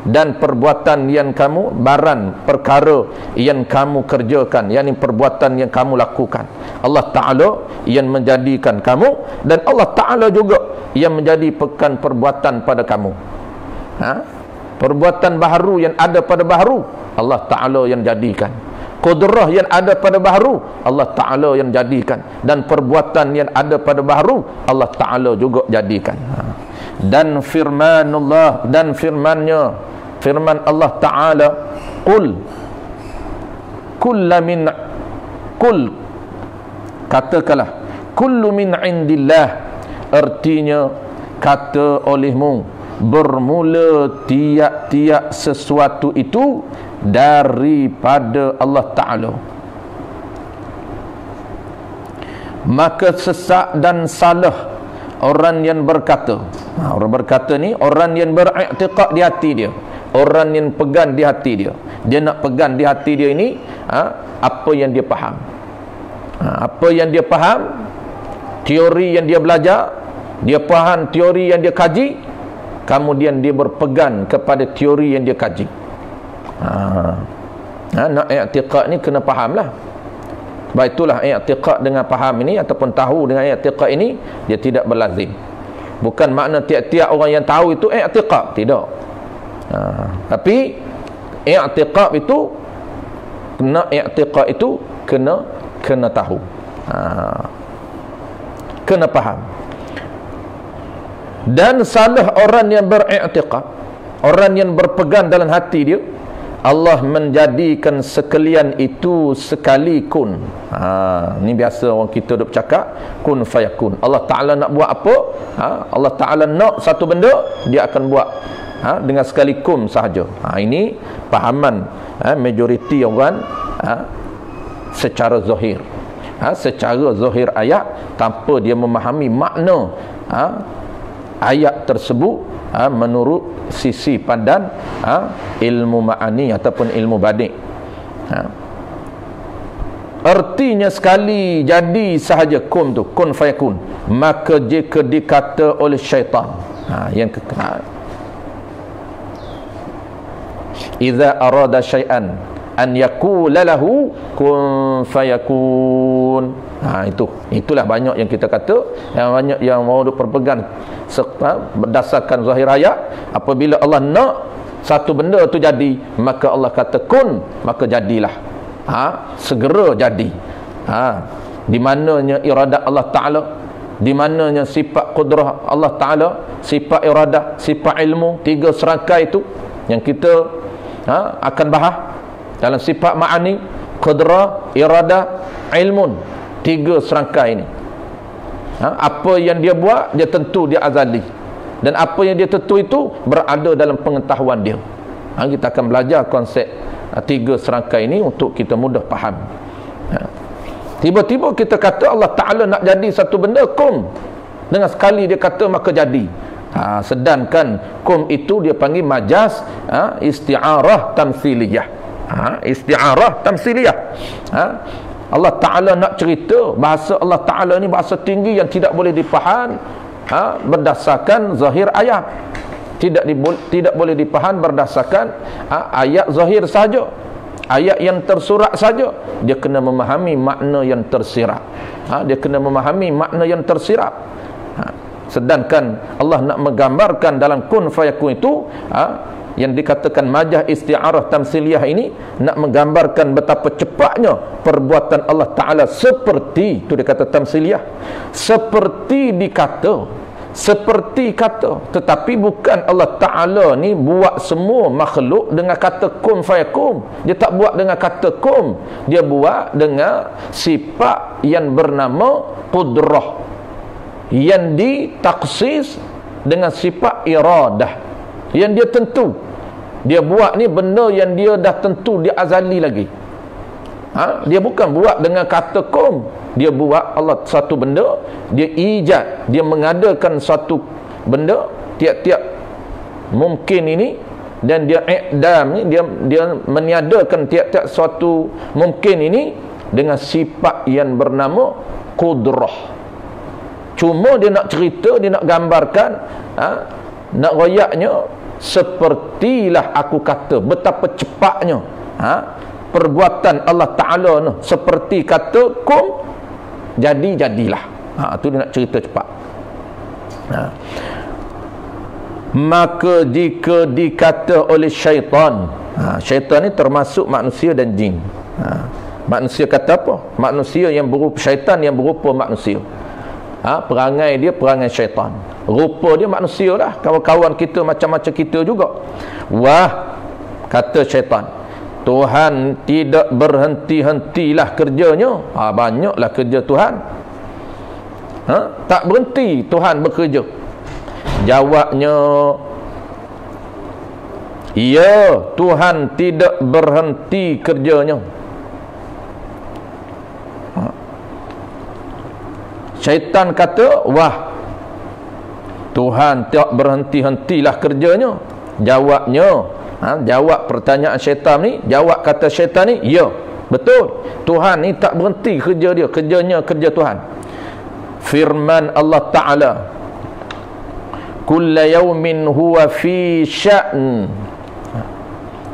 dan perbuatan yang kamu, barang perkara yang kamu kerjakan, yakni perbuatan yang kamu lakukan. Allah Ta'ala yang menjadikan kamu, dan Allah Ta'ala juga yang menjadikan perbuatan pada kamu. Perbuatan baharu yang ada pada baharu, Allah Ta'ala yang jadikan. Qudrah yang ada pada baharu, Allah Ta'ala yang jadikan. Dan perbuatan yang ada pada baharu, Allah Ta'ala juga jadikan. Dan firmanullah, dan firmannya, firman Allah Ta'ala, katakanlah, kullu min indillah. Artinya, kata olehmu, bermula tiap-tiap sesuatu itu daripada Allah Ta'ala. Maka sesak dan salah orang yang berkata, orang berkata ni orang yang beriktiqad di hati dia, orang yang pegang di hati dia. Dia nak pegang di hati dia ini apa yang dia faham, apa yang dia faham, teori yang dia belajar, dia faham teori yang dia kaji, kemudian dia berpegang kepada teori yang dia kaji. Nak i'tiqad ni kena fahamlah. Sebab itulah i'tiqad dengan faham ini ataupun tahu dengan i'tiqad ini, dia tidak berlazim. Bukan makna tiap-tiap orang yang tahu itu i'tiqad, tidak. Tapi i'tiqad itu kena tahu, kena faham. Dan salah orang yang beriktiqad, orang yang berpegang dalam hati dia, Allah menjadikan sekalian itu sekali kun. Ni biasa orang kita duk bercakap kun fayakun. Allah Ta'ala nak buat apa? Allah Ta'ala nak satu benda, dia akan buat dengan sekali kun sahaja. Ini pahaman majoriti orang secara zahir. Secara zahir ayat tanpa dia memahami makna ayat tersebut menurut sisi pandang ilmu ma'ani ataupun ilmu badik. Artinya sekali jadi sahaja kun tu, kun fayakun, maka jika dikata oleh syaitan, yang idza arada syai'an an yakula lahu kun fayakun. Itulah banyak yang kita kata, yang banyak yang mau berpegang berdasarkan zahir ayat. Apabila Allah nak satu benda tu jadi, maka Allah kata kun, maka jadilah. Segera jadi. Di mananya iradat Allah Ta'ala, di mananya sifat qudrah Allah Ta'ala, sifat iradah, sifat ilmu, tiga serangkai itu yang kita akan bahas dalam sifat ma'ani, qudrah, iradah, ilmun. Tiga serangkai ini. Apa yang dia buat, dia tentu dia azali. Dan apa yang dia tentu itu berada dalam pengetahuan dia. Kita akan belajar konsep tiga serangkai ini untuk kita mudah faham. Tiba-tiba kita kata Allah Ta'ala nak jadi satu benda, kum. Dengan sekali dia kata maka jadi. Sedangkan kum itu dia panggil majaz isti'arah tamthiliyah. Isti'arah tamthiliyah. Allah Ta'ala nak cerita, bahasa Allah Ta'ala ni bahasa tinggi yang tidak boleh dipaham berdasarkan zahir ayat. Tidak boleh dipaham berdasarkan ayat zahir saja, ayat yang tersurat saja. Dia kena memahami makna yang tersirat. Dia kena memahami makna yang tersirat. Sedangkan Allah nak menggambarkan dalam kun fayakun itu, yang dikatakan majaz isti'arah tamsiliyah ini, nak menggambarkan betapa cepatnya perbuatan Allah Ta'ala, seperti itu dia kata tamsiliyah, seperti kata, tetapi bukan Allah Ta'ala ni buat semua makhluk dengan kata kun fayakun. Dia tak buat dengan kata kun, dia buat dengan sifat yang bernama qudrah, yang ditaksis dengan sifat iradah, yang dia tentu. Dia buat ni benda yang dia dah tentu, dia azali lagi. Dia bukan buat dengan kata kum. Dia buat Allah satu benda, dia ijad, dia mengadakan satu benda tiap-tiap mungkin ini, dan dia i'dam ni, dia meniadakan tiap-tiap suatu mungkin ini dengan sifat yang bernama qudrah. Cuma dia nak cerita, dia nak gambarkan, nak royaknya, sepertilah aku kata, betapa cepatnya perbuatan Allah Ta'ala ni, seperti kata kum, jadilah. Itu dia nak cerita cepat. Maka jika dikata oleh syaitan, syaitan ni termasuk manusia dan jin. Manusia kata apa? Manusia yang berupa, syaitan yang berupa manusia. Perangai dia perangai syaitan, rupa dia manusia lah, kawan-kawan kita macam-macam kita juga. Wah, kata syaitan, Tuhan tidak berhenti-hentilah kerjanya. Banyaklah kerja Tuhan, tak berhenti Tuhan bekerja. Jawabnya, ya, Tuhan tidak berhenti kerjanya. Syaitan kata, wah, Tuhan tak berhenti-hentilah kerjanya. Jawabnya, jawab pertanyaan syaitan ni, jawab kata syaitan ni, ya, betul, Tuhan ni tak berhenti kerja dia, kerjanya kerja Tuhan. Firman Allah Ta'ala, kulla yawmin huwa fi sya'n.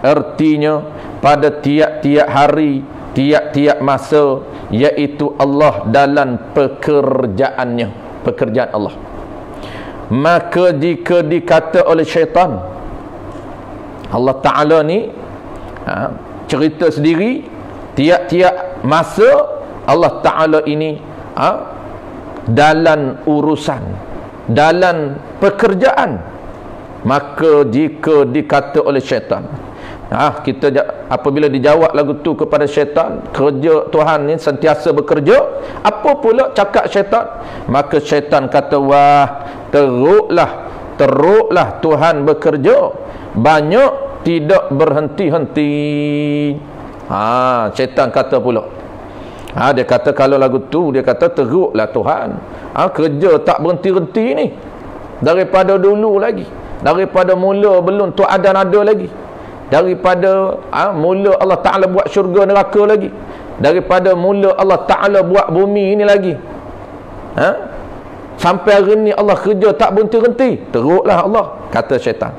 Artinya, pada tiap-tiap hari, tiap-tiap masa, iaitu Allah dalam pekerjaan Allah. Maka jika dikata oleh syaitan, Allah Ta'ala ni cerita sendiri, tiap-tiap masa Allah Ta'ala ini dalam urusan, dalam pekerjaan. Maka jika dikata oleh syaitan, Kita apabila dijawab lagu tu kepada syaitan, kerja Tuhan ni sentiasa bekerja, apa pula cakap syaitan? Maka syaitan kata, wah, teruklah Tuhan bekerja, banyak tidak berhenti-henti. Syaitan kata pula. Dia kata kalau lagu tu, dia kata teruklah Tuhan. Kerja tak berhenti-henti ni. Daripada dulu lagi. Daripada mula belum tu ada lagi. Daripada mula Allah Ta'ala buat syurga neraka lagi. Daripada mula Allah Ta'ala buat bumi ini lagi. Sampai hari ni Allah kerja tak berhenti-henti. Teruklah Allah, kata syaitan.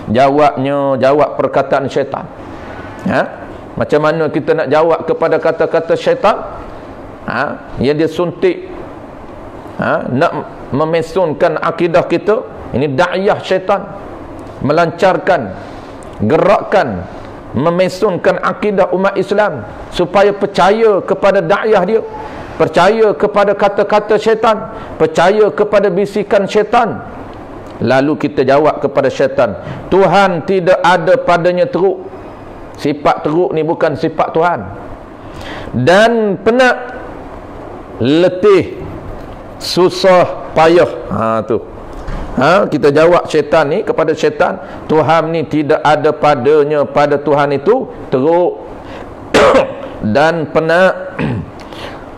Jawab perkataan syaitan. Macam mana kita nak jawab kepada kata-kata syaitan? Yang dia suntik, nak memesunkan akidah kita. Ini da'iyah syaitan, melancarkan, gerakkan, memesunkan akidah umat Islam supaya percaya kepada da'iyah dia, percaya kepada kata-kata syaitan, percaya kepada bisikan syaitan. Lalu kita jawab kepada syaitan, Tuhan tidak ada padanya teruk. Sifat teruk ni bukan sifat Tuhan. Dan penat, letih, susah, payah. Tu. Kita jawab syaitan ni kepada syaitan, Tuhan ni tidak ada padanya pada Tuhan itu teruk dan penat,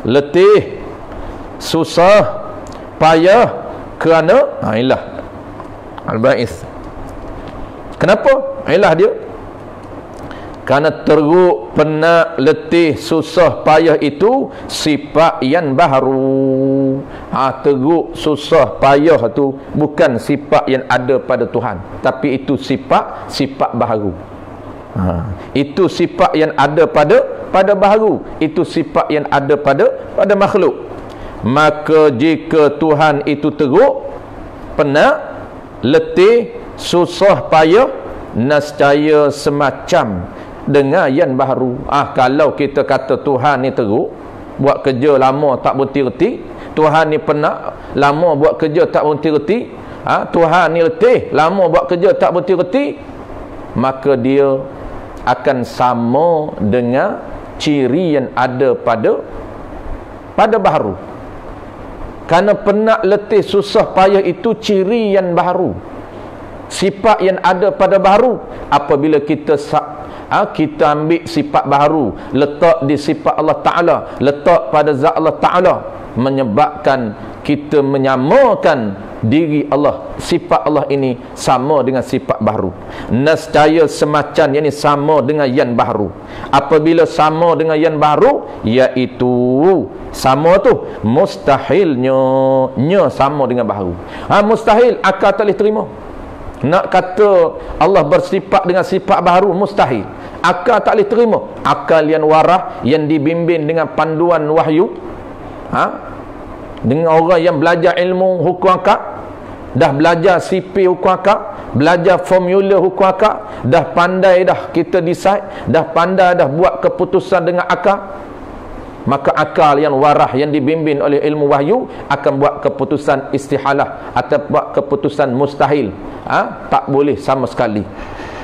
letih, susah, payah kerana ilah al-ba'is. Kenapa? Ilah dia kerana teruk, penat, letih, susah, payah itu sifat yang baharu. Teruk, susah, payah itu bukan sifat yang ada pada Tuhan, tapi itu sifat baharu. Itu sifat yang ada pada baharu. Itu sifat yang ada pada makhluk. Maka jika Tuhan itu teruk, penat, letih, susah, payah, nescaya semacam dengan yang baharu. Kalau kita kata Tuhan ni teruk, buat kerja lama tak berhenti-henti, Tuhan ni penat, lama buat kerja tak berhenti-henti, Tuhan ni letih, lama buat kerja tak berhenti-henti, maka dia akan sama dengan ciri yang ada pada baharu. Kerana penat, letih, susah, payah itu ciri yang baharu, sifat yang ada pada baharu. Apabila kita ambil sifat baharu, letak di sifat Allah Ta'ala, letak pada zat Allah Ta'ala, menyebabkan kita menyamakan diri Allah, sifat Allah ini sama dengan sifat baharu. Nescaya semacam yang ini sama dengan yang baharu. Apabila sama dengan yang baharu, iaitu sama tu mustahilnya sama dengan baharu. Mustahil, akal tak boleh terima. Nak kata Allah bersifat dengan sifat baharu, mustahil. Akal tak boleh terima. Akal yang warah, yang dibimbing dengan panduan wahyu, dengan orang yang belajar ilmu hukum akal, dah belajar CP hukum akal, belajar formula hukum akal, dah pandai dah kita decide, dah pandai dah buat keputusan dengan akal, maka akal yang warah, yang dibimbing oleh ilmu wahyu, akan buat keputusan istihalah atau buat keputusan mustahil. Tak boleh sama sekali.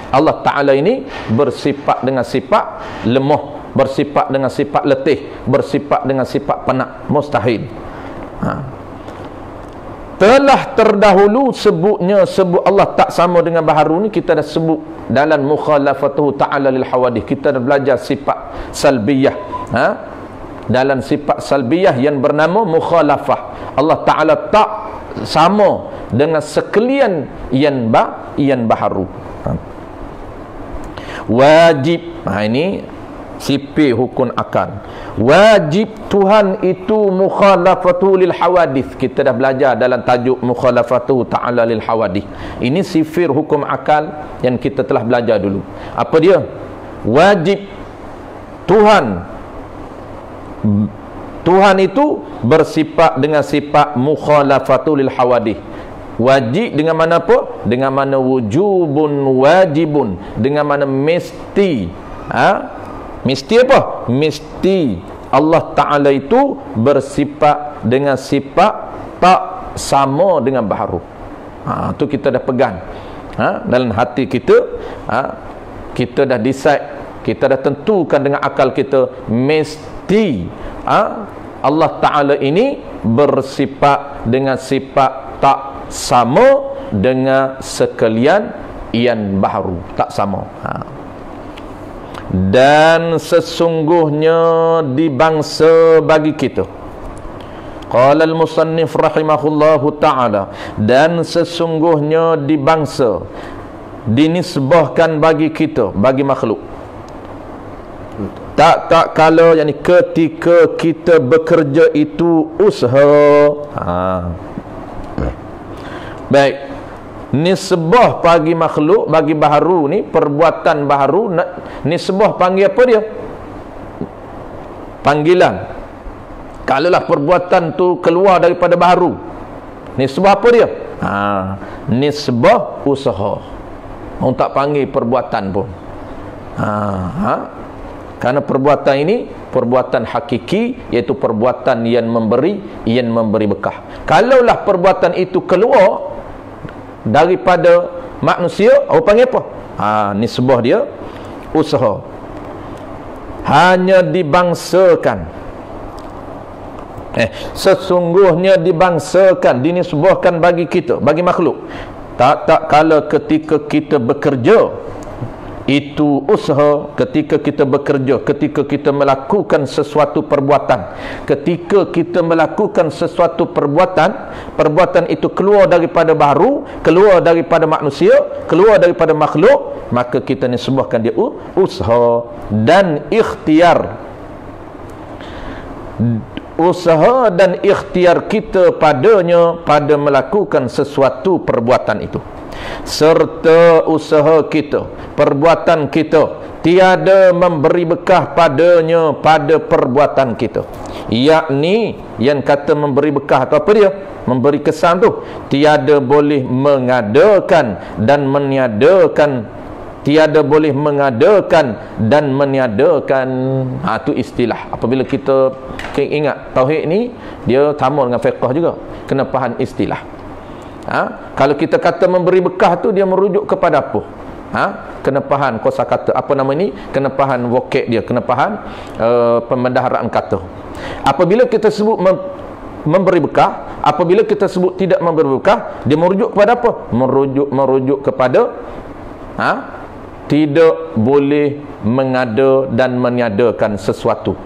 Allah Ta'ala ini bersifat dengan sifat lemah, bersifat dengan sifat letih, bersifat dengan sifat penat. Mustahil. Telah terdahulu sebut Allah tak sama dengan baharu ni, kita dah sebut dalam mukhalafatuhu ta'ala lil hawadith. Kita dah belajar sifat salbiyah. Dalam sifat salbiyah yang bernama mukhalafah, Allah Ta'ala tak sama dengan sekalian yang baharu. Wajib, ini sipih hukum akal. Wajib Tuhan itu mukhalafatu lil hawadith. Kita dah belajar dalam tajuk mukhalafatu ta'ala lil hawadith. Ini sifir hukum akal yang kita telah belajar dulu. Apa dia? Wajib Tuhan itu bersifat dengan sifat mukhalafatu lil hawadith. Wajib dengan mana apa? Dengan mana wujubun wajibun, dengan mana mesti. Mesti apa? Mesti Allah Ta'ala itu bersifat dengan sifat tak sama dengan baharu. Itu kita dah pegang dalam hati kita. kita dah decide, kita dah tentukan dengan akal kita, mesti Allah Ta'ala ini bersifat dengan sifat tak sama dengan sekalian yang baharu, tak sama. Dan sesungguhnya di bangsa bagi kita, qala al-musannif rahimahullahu ta'ala, dan sesungguhnya di bangsa, dinisbahkan bagi kita, bagi makhluk, tak kala yakni ketika kita bekerja itu usaha. Baik, nisbah bagi makhluk, bagi baharu ni, perbuatan baharu, nisbah panggil apa dia? Panggilan. Kalaulah perbuatan tu keluar daripada baharu, nisbah apa dia? Nisbah usaha. Orang tak panggil perbuatan pun. Karena perbuatan ini perbuatan hakiki, iaitu perbuatan yang memberi bekah. Kalaulah perbuatan itu keluar daripada manusia, orang panggil apa? Nisbah dia usaha. Hanya dibangsakan, sesungguhnya dibangsakan, dinisbahkan bagi kita, bagi makhluk, tak kala ketika kita bekerja itu usaha. Ketika kita bekerja, ketika kita melakukan sesuatu perbuatan, ketika kita melakukan sesuatu perbuatan itu keluar daripada baharu, keluar daripada manusia, keluar daripada makhluk, maka kita nisbahkan dia usaha. Dan ikhtiar, usaha dan ikhtiar kita padanya, pada melakukan sesuatu perbuatan itu, serta usaha kita, perbuatan kita tiada memberi bekah padanya, pada perbuatan kita. Yakni yang kata memberi bekah atau apa dia? Memberi kesan tu, tiada boleh mengadakan dan meniadakan, tiada boleh mengadakan dan meniadakan. Tu istilah. Apabila kita ingat tauhid ni, dia sama dengan fiqh juga, kena faham istilah. Kalau kita kata memberi bekah tu, dia merujuk kepada apa? Kena faham kosakata, apa nama ni, kena faham vokab dia, kena faham pembendaharaan kata. Apabila kita sebut memberi bekah, apabila kita sebut tidak memberi bekah, dia merujuk kepada apa? Merujuk kepada tidak boleh mengada dan meniadakan sesuatu,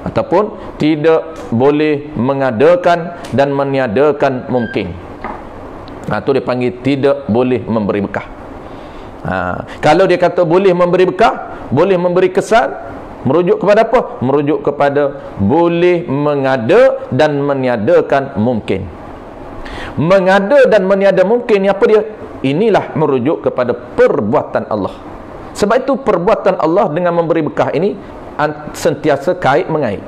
ataupun tidak boleh mengadakan dan meniadakan mungkin. Tu dia panggil tidak boleh memberi bekah. Kalau dia kata boleh memberi bekah, boleh memberi kesan, merujuk kepada apa? Merujuk kepada boleh mengada dan meniadakan mungkin. Mengada dan meniada mungkin, apa dia? Inilah merujuk kepada perbuatan Allah. Sebab itu perbuatan Allah dengan memberi bekah ini sentiasa kait mengait.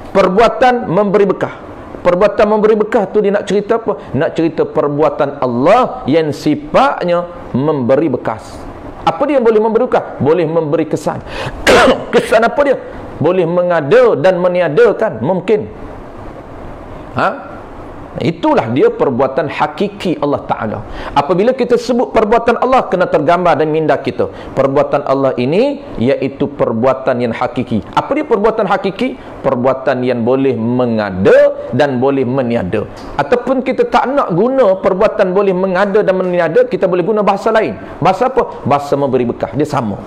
Perbuatan memberi bekah, perbuatan memberi bekah tu dia nak cerita apa? Nak cerita perbuatan Allah yang sifatnya memberi bekas. Apa dia boleh memberi bekah? Boleh memberi kesan. Kesan apa dia? Boleh mengada dan meniadakan mungkin. Itulah dia perbuatan hakiki Allah Ta'ala. Apabila kita sebut perbuatan Allah, kena tergambar dan minda kita, perbuatan Allah ini iaitu perbuatan yang hakiki. Apa dia perbuatan hakiki? Perbuatan yang boleh mengada dan boleh meniada. Ataupun kita tak nak guna perbuatan boleh mengada dan meniada, kita boleh guna bahasa lain. Bahasa apa? Bahasa memberi bekah. Dia sama.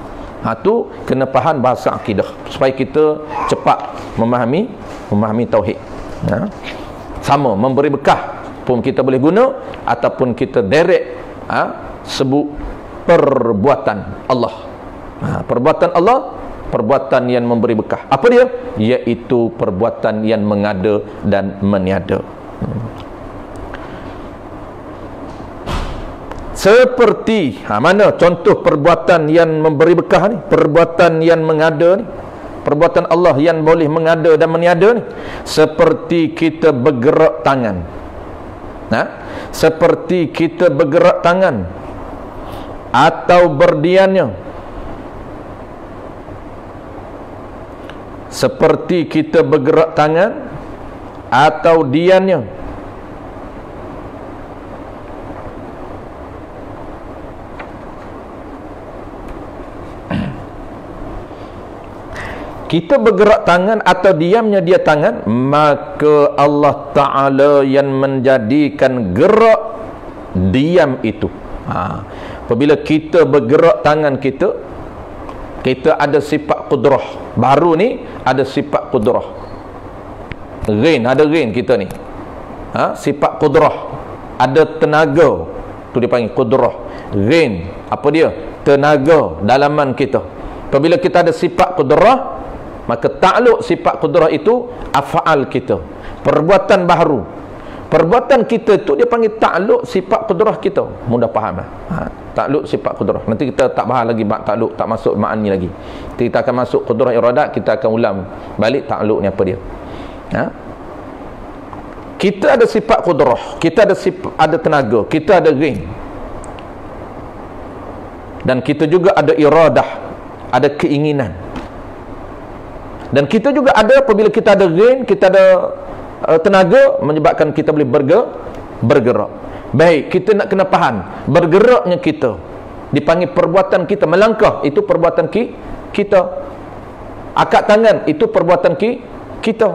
Tu kena faham bahasa akidah, supaya kita cepat memahami tauhid. Sama, memberi bekah pun kita boleh guna, ataupun kita direct sebut perbuatan Allah. Perbuatan Allah, perbuatan yang memberi bekah. Apa dia? Iaitu perbuatan yang mengada dan meniada. Seperti mana contoh perbuatan yang memberi bekah ni? Perbuatan yang mengada ni, perbuatan Allah yang boleh mengada dan meniada ni, seperti kita bergerak tangan. Seperti kita bergerak tangan atau berdiamnya. Seperti kita bergerak tangan atau diamnya. kita bergerak tangan atau diamnya dia tangan, maka Allah Ta'ala yang menjadikan gerak diam itu. Apabila kita bergerak tangan kita, kita ada sifat qudrah. Baru ni ada sifat qudrah. Rain, ada rain kita ni. Sifat qudrah. Ada tenaga. Tu dia panggil qudrah. Rain, apa dia? Tenaga dalaman kita. Apabila kita ada sifat qudrah, maka takluk sifat qudrah itu af'al kita. Perbuatan baharu. Perbuatan kita tu dia panggil takluk sifat qudrah kita. Mudah faham lah. Takluk sifat qudrah. Nanti kita tak bahas lagi bab takluk, tak masuk makni lagi. Kita akan masuk qudrah iradat, kita akan ulang balik takluk ni apa dia. Kita ada sifat qudrah, kita ada sifat, ada tenaga, kita ada ring. Dan kita juga ada iradah, ada keinginan. Dan kita juga ada, apabila kita ada ring, kita ada tenaga, menyebabkan kita boleh bergerak. Baik, kita nak kena faham bergeraknya kita dipanggil perbuatan kita. Melangkah itu perbuatan kita. Akak tangan itu perbuatan kita.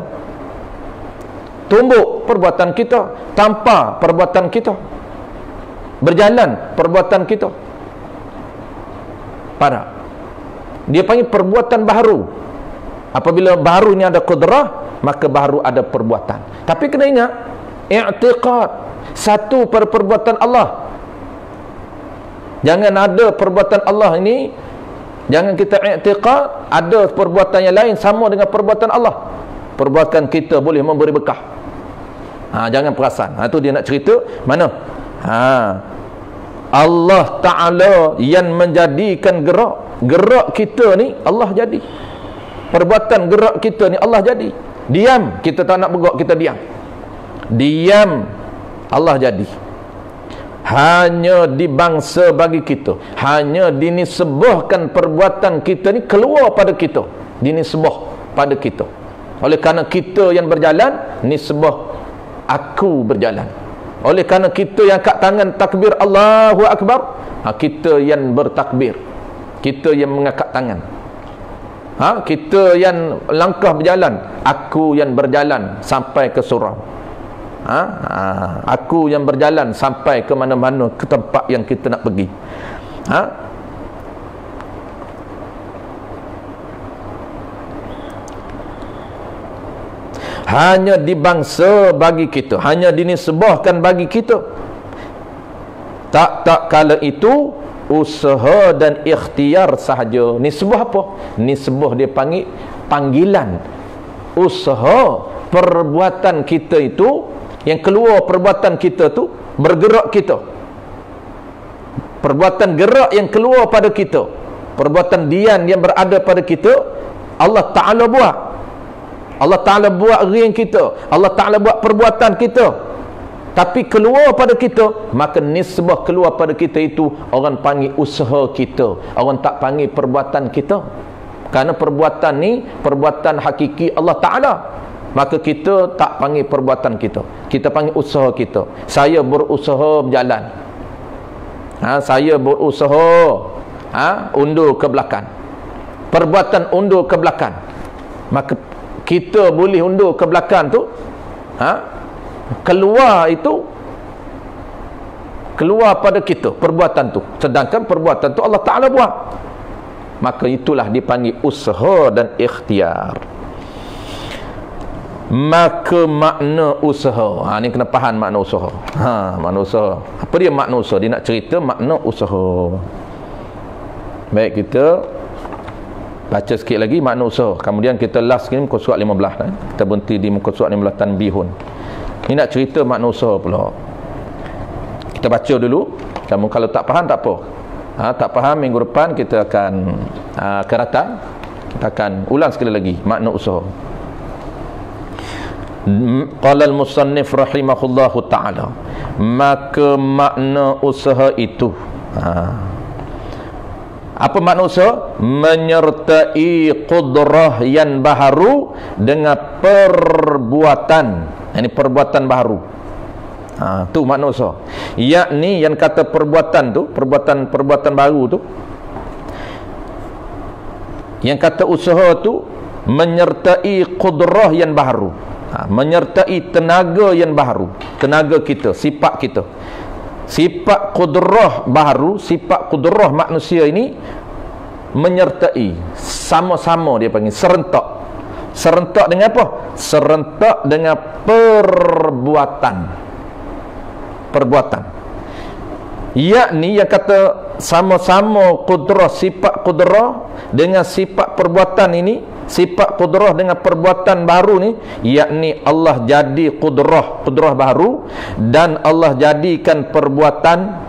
Tumbuk perbuatan kita. Tampar perbuatan kita. Berjalan perbuatan kita. Dia panggil perbuatan baharu. Apabila baharu ni ada qudrah, maka baharu ada perbuatan. Tapi kena ingat, i'tiqad, satu perbuatan Allah. Jangan ada perbuatan Allah ini, jangan kita i'tiqad ada perbuatan yang lain sama dengan perbuatan Allah. Perbuatan kita boleh memberi bekah. Jangan perasan. Itu dia nak cerita mana? Allah Ta'ala yang menjadikan gerak kita ni Allah jadi. Perbuatan gerak kita ni Allah jadi. Diam, kita tak nak bergerak, kita diam. Diam, Allah jadi. Hanya dibangsa bagi kita, hanya dinisbahkan perbuatan kita ni keluar pada kita, dinisbah pada kita. Oleh kerana kita yang berjalan, nisbah aku berjalan. Oleh kerana kita yang angkat tangan takbir Allahu Akbar, kita yang bertakbir, kita yang mengangkat tangan. Kita yang langkah berjalan, aku yang berjalan sampai ke surau. Aku yang berjalan sampai ke mana-mana, ke tempat yang kita nak pergi. Hanya dibangsa bagi kita, hanya dinisbahkan bagi kita. Tak kala itu usaha dan ikhtiar sahaja. Nisbah apa? Nisbah dia panggil panggilan. Usaha perbuatan kita itu, yang keluar perbuatan kita tu, bergerak kita. Perbuatan gerak yang keluar pada kita, perbuatan diam yang berada pada kita, Allah Ta'ala buat. Allah Ta'ala buat ring kita, Allah Ta'ala buat perbuatan kita, tapi keluar pada kita, maka nisbah keluar pada kita itu orang panggil usaha kita, orang tak panggil perbuatan kita. Kerana perbuatan ni perbuatan hakiki Allah Ta'ala, maka kita tak panggil perbuatan kita, kita panggil usaha kita. Saya berusaha berjalan, saya berusaha undur ke belakang, perbuatan undur ke belakang, maka kita boleh undur ke belakang tu, keluar itu, keluar pada kita perbuatan tu, sedangkan perbuatan tu Allah Ta'ala buat. Maka itulah dipanggil usaha dan ikhtiar. Maka makna usaha, ni kena faham makna usaha. Makna usaha, apa dia makna usaha? Dia nak cerita makna usaha. Baik, kita baca sikit lagi makna usaha, kemudian kita last ni muka surat 15. Kita berhenti di muka surat 15 tanbihun. Ni nak cerita makna usaha pula. Kita baca dulu. Namun kalau tak faham tak apa. Tak faham, minggu depan kita akan datang, kita akan ulang sekali lagi makna usaha. Qala al-musannif rahimahullahu ta'ala, maka makna usaha itu, apa makna usaha? Menyertai qudrah yang baharu dengan perbuatan. Ini perbuatan baharu. Tu makna usaha. Yakni yang kata perbuatan tu, perbuatan baru tu, yang kata usaha tu, menyertai qudrah yang baharu, menyertai tenaga yang baharu, tenaga kita, sifat kita. Sifat qudrah baharu, sifat qudrah manusia ini menyertai, sama-sama dia panggil serentak. Serentak dengan apa? Serentak dengan perbuatan. Yakni yang kata sama-sama qudrah, sifat qudrah dengan sifat perbuatan ini, sifat qudrah dengan perbuatan baru ni, yakni Allah jadi qudrah baru, dan Allah jadikan perbuatan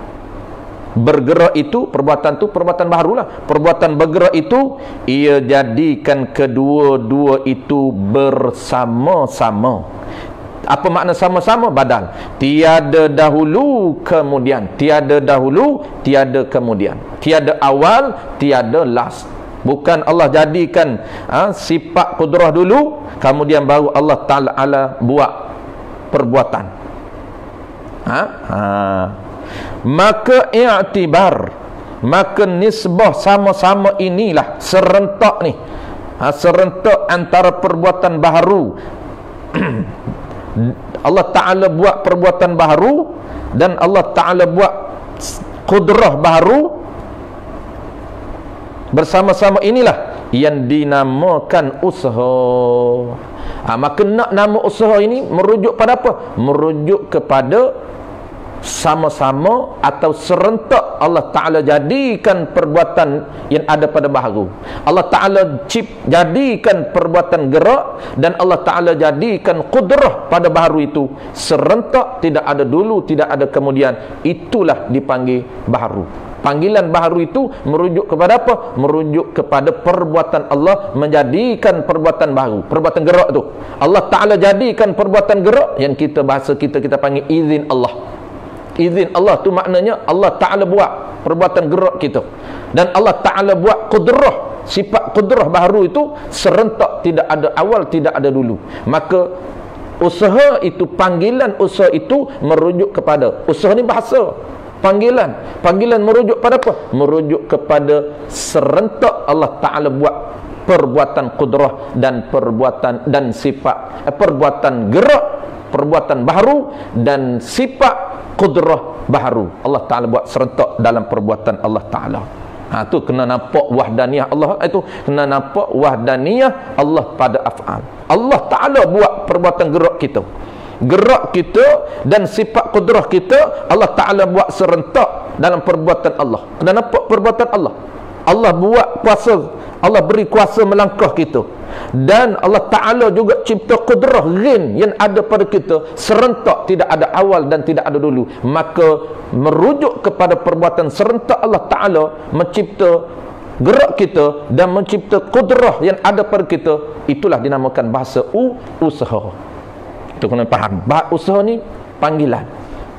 bergerak itu, perbuatan barulah, perbuatan bergerak itu ia jadikan kedua-dua itu bersama-sama. Apa makna sama-sama? Badal. Tiada dahulu kemudian, tiada dahulu, tiada kemudian, tiada awal, tiada last. Bukan Allah jadikan sifat qudrah dulu, kemudian baru Allah Ta'ala buat perbuatan. Maka i'tibar, maka nisbah sama-sama inilah serentak ni, serentak antara perbuatan baharu. Allah Ta'ala buat perbuatan baharu dan Allah Ta'ala buat qudrah baharu. Bersama-sama inilah yang dinamakan usaha. Maka nak nama usaha ini merujuk pada apa? Merujuk kepada sama-sama atau serentak Allah Ta'ala jadikan perbuatan yang ada pada baharu. Allah Ta'ala jadikan perbuatan gerak, dan Allah Ta'ala jadikan qudrah pada baharu itu serentak, tidak ada dulu, tidak ada kemudian. Itulah dipanggil baharu. Panggilan baharu itu merujuk kepada apa? Merujuk kepada perbuatan Allah menjadikan perbuatan baharu, perbuatan gerak tu. Allah Ta'ala jadikan perbuatan gerak yang kita bahasa kita panggil izin Allah. Izin Allah tu maknanya Allah Ta'ala buat perbuatan gerak kita, dan Allah Ta'ala buat qudrah, sifat qudrah baharu itu serentak, tidak ada awal, tidak ada dulu. Maka usaha itu, panggilan usaha itu merujuk kepada, usaha ni bahasa, panggilan merujuk pada apa? Merujuk kepada serentak Allah Ta'ala buat perbuatan qudrah dan perbuatan dan sifat perbuatan gerak, perbuatan baharu dan sifat qudrah baharu. Allah Ta'ala buat serentak dalam perbuatan Allah Ta'ala. Tu kena nampak wahdaniyah Allah, itu kena nampak wahdaniyah Allah pada af'al. Allah Ta'ala buat perbuatan gerak kita dan sifat qudrah kita, Allah Ta'ala buat serentak dalam perbuatan Allah. Kena nampak perbuatan Allah. Allah buat kuasa, Allah beri kuasa melangkah kita, dan Allah Ta'ala juga cipta qudrah ghin yang ada pada kita serentak, tidak ada awal dan tidak ada dulu. Maka merujuk kepada perbuatan serentak Allah Ta'ala mencipta gerak kita dan mencipta qudrah yang ada pada kita, itulah dinamakan bahasa usaha. Itu kena faham. Bahasa usaha ni panggilan,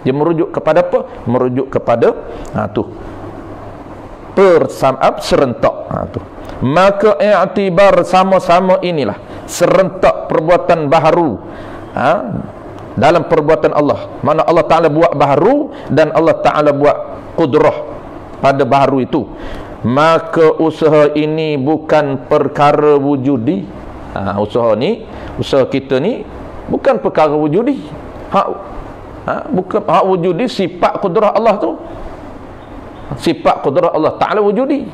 dia merujuk kepada apa? Merujuk kepada serentak. Maka i'tibar sama-sama inilah serentak perbuatan baharu dalam perbuatan Allah. Mana Allah Ta'ala buat baharu dan Allah Ta'ala buat qudrah pada baharu itu. Maka usaha ini bukan perkara wujudi. Usaha kita ni bukan perkara wujudi. Bukan hak wujudi, sifat qudrah Allah tu, sifat qudrah Allah Ta'ala wujudi.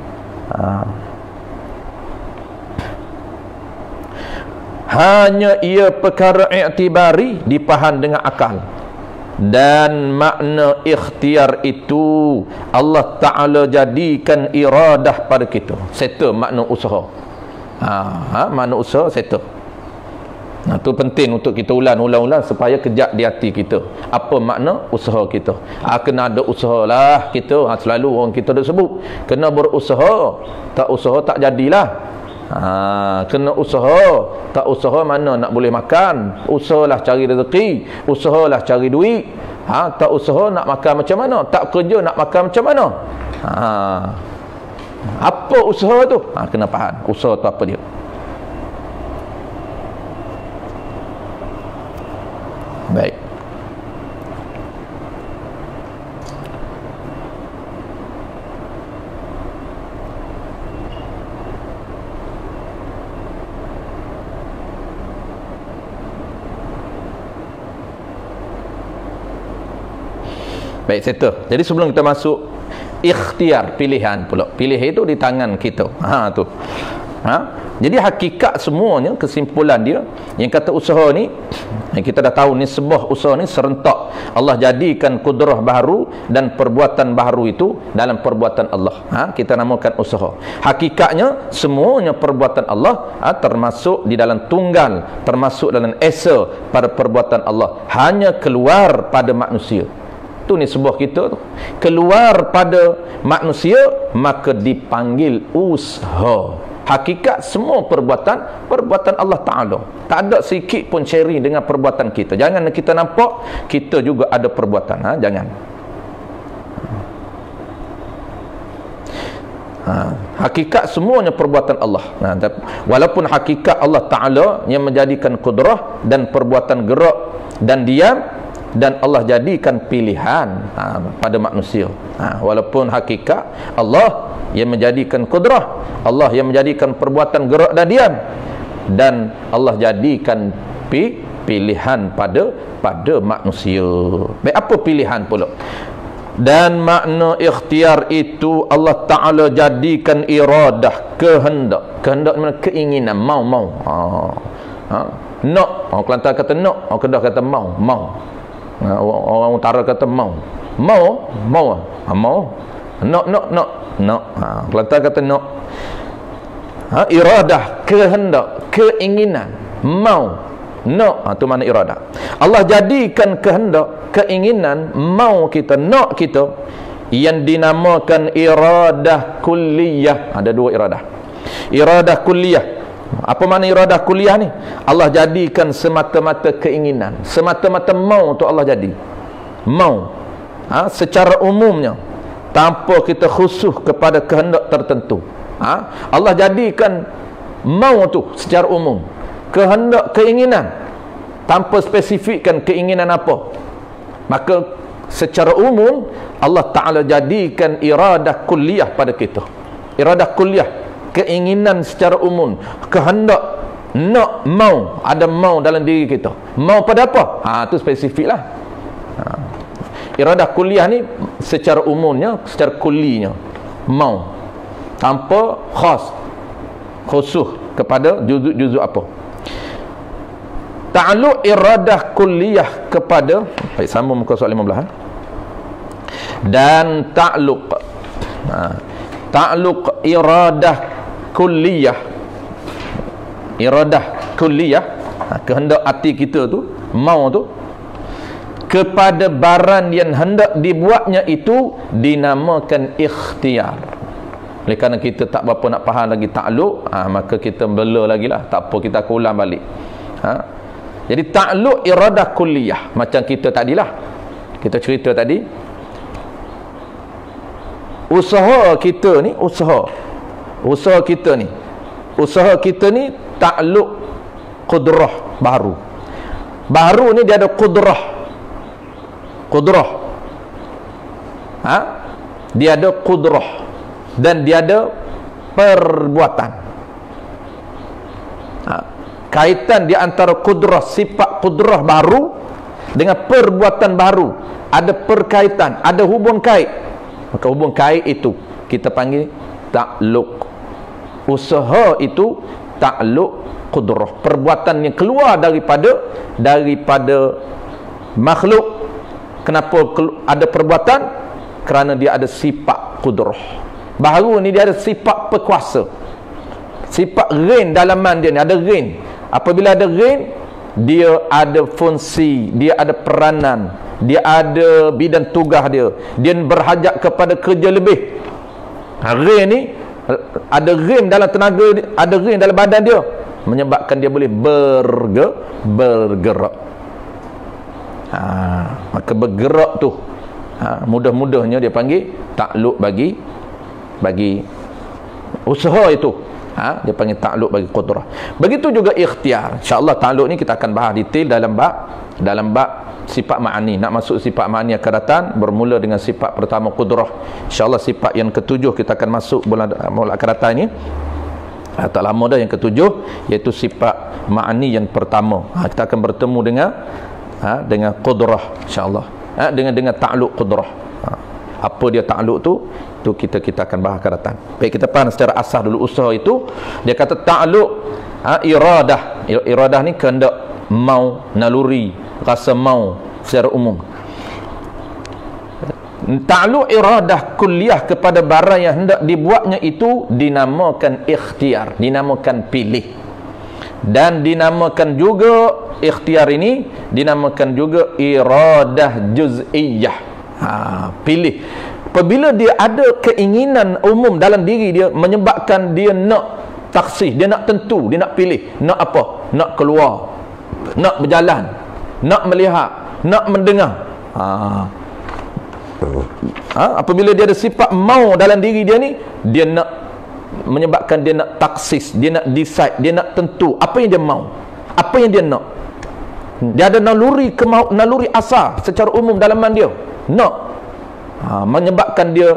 Hanya ia perkara i'tibari, dipaham dengan akal, dan makna ikhtiar itu Allah Ta'ala jadikan iradah pada kita. Settle makna usaha. Makna usaha settle. Itu penting untuk kita ulang supaya kejap di hati kita. Apa makna usaha kita? Kena ada usaha lah kita. Selalu orang kita dah sebut kena berusaha. Tak usaha tak jadilah. Kena usaha. Tak usaha mana nak boleh makan. Usahalah cari rezeki, usahalah cari duit. Tak usaha nak makan macam mana? Tak kerja nak makan macam mana? Apa usaha tu? Kena faham usaha tu apa dia. Baik. Baik, settle. Jadi sebelum kita masuk ikhtiar, pilihan pula. Pilih itu di tangan kita. Tu. Jadi hakikat semuanya, kesimpulan dia yang kata usaha ni, yang kita dah tahu ni sebuah usaha ni serentak. Allah jadikan kudrah baharu dan perbuatan baharu itu dalam perbuatan Allah. Kita namakan usaha. Hakikatnya semuanya perbuatan Allah, termasuk di dalam tunggal, termasuk dalam esa pada perbuatan Allah. Hanya keluar pada manusia. Tu ni sebuah kita tu. Keluar pada manusia maka dipanggil usaha. Hakikat semua perbuatan Allah Ta'ala. Tak ada sikit pun sharing dengan perbuatan kita. Jangan kita nampak kita juga ada perbuatan. Jangan. Hakikat semuanya perbuatan Allah. Walaupun hakikat Allah Ta'ala yang menjadikan kudrah dan perbuatan gerak dan diam, dan Allah jadikan pilihan pada manusia. Walaupun hakikat Allah yang menjadikan kudrah, Allah yang menjadikan perbuatan gerak dan diam, dan Allah jadikan pilihan pada manusia. Baik, apa pilihan pula? Dan makna ikhtiar itu Allah Ta'ala jadikan iradah, kehendak. Kehendak mana? Keinginan, mau. Nak, orang Kelantan kata nak, orang Kedah kata mau. Orang utara kata mau. Nak. Kelantan kata nak. Iradah, kehendak, keinginan, mau, nak. Tu mana iradah. Allah jadikan kehendak, keinginan, mau kita, nak kita yang dinamakan iradah kulliyah. Ada dua iradah. Iradah kulliyah. Apa makna iradah kuliah ni? Allah jadikan semata-mata keinginan, semata-mata mau tu Allah jadi. Mau. Secara umumnya, tanpa kita khusus kepada kehendak tertentu. Allah jadikan mau tu secara umum. Kehendak, keinginan, tanpa spesifikkan keinginan apa. Maka secara umum Allah Ta'ala jadikan iradah kuliah pada kita. Iradah kuliah, keinginan secara umum, kehendak, nak, mau, ada mau dalam diri kita. Mau pada apa? Tu spesifik lah. Iradah kuliah ni secara umumnya, secara kulinya, mau, tanpa khusus kepada juzuk-juzuk apa. Ta'alluq iradah kulliyah kepada, baik, sambung muka soal 15. Dan ta'alluq iradah kulliyah, kehendak hati kita tu, mau tu, kepada barang yang hendak dibuatnya itu dinamakan ikhtiar. Oleh kerana kita tak berapa nak faham lagi ta'alluq, maka kita bela lagi lah. Tak apa, kita akan ulang balik. Jadi ta'alluq iradah kulliyah, macam kita tadilah, kita cerita tadi, usaha kita ni ta'alluq kudrah baru ni dia ada kudrah, dia ada kudrah dan dia ada perbuatan. Kaitan di antara kudrah, sifat kudrah baru dengan perbuatan baru, ada perkaitan, ada hubung kait. Maka hubung kait itu kita panggil ta'alluq. Usaha itu ta'alluq kudrah, perbuatan yang keluar daripada makhluk. Kenapa ada perbuatan? Kerana dia ada sifat kudrah. Baru ni dia ada sifat berkuasa, sifat reign dalaman dia ni, ada reign. Apabila ada reign, dia ada fungsi, dia ada peranan, dia ada bidang tugas dia berhajat kepada kerja lebih. Reign ni ada reign dalam tenaga, ada reign dalam badan dia, menyebabkan dia boleh bergerak. Maka bergerak tu, mudah-mudahnya dia panggil ta'alluq bagi usaha itu. Dia panggil ta'alluq bagi qudrah. Begitu juga ikhtiar. InsyaAllah ta'alluq ni kita akan bahas detail dalam bab sifat ma'ani. Nak masuk sifat ma'ani akan datang, bermula dengan sifat pertama qudrah. InsyaAllah sifat yang ketujuh kita akan masuk bulan akan datang ni. Tak lama dah yang ketujuh, iaitu sifat ma'ani yang pertama. Kita akan bertemu dengan qudrah, insyaAllah. dengan ta'alluq qudrah. Apa dia ta'alluq tu kita akan bahas akan datang. Baik, kita faham secara asas dulu usaha itu. Dia kata ta'alluq iradah ni kehendak, mau, naluri, rasa mau secara umum. Ta'alluq iradah kulliyah kepada barang yang hendak dibuatnya itu dinamakan ikhtiar, dinamakan pilih. Dan dinamakan juga ikhtiar ini dinamakan juga iradah juz'iyah. Pilih. Apabila dia ada keinginan umum dalam diri dia menyebabkan dia nak taksih, dia nak tentu, dia nak pilih, nak apa? Nak keluar, nak berjalan, nak melihat, nak mendengar. Apabila dia ada sifat mau dalam diri dia ni, dia nak menyebabkan dia nak taksis, dia nak decide, dia nak tentu apa yang dia mau, apa yang dia nak. Dia ada naluri naluri asal secara umum dalaman dia nak, menyebabkan dia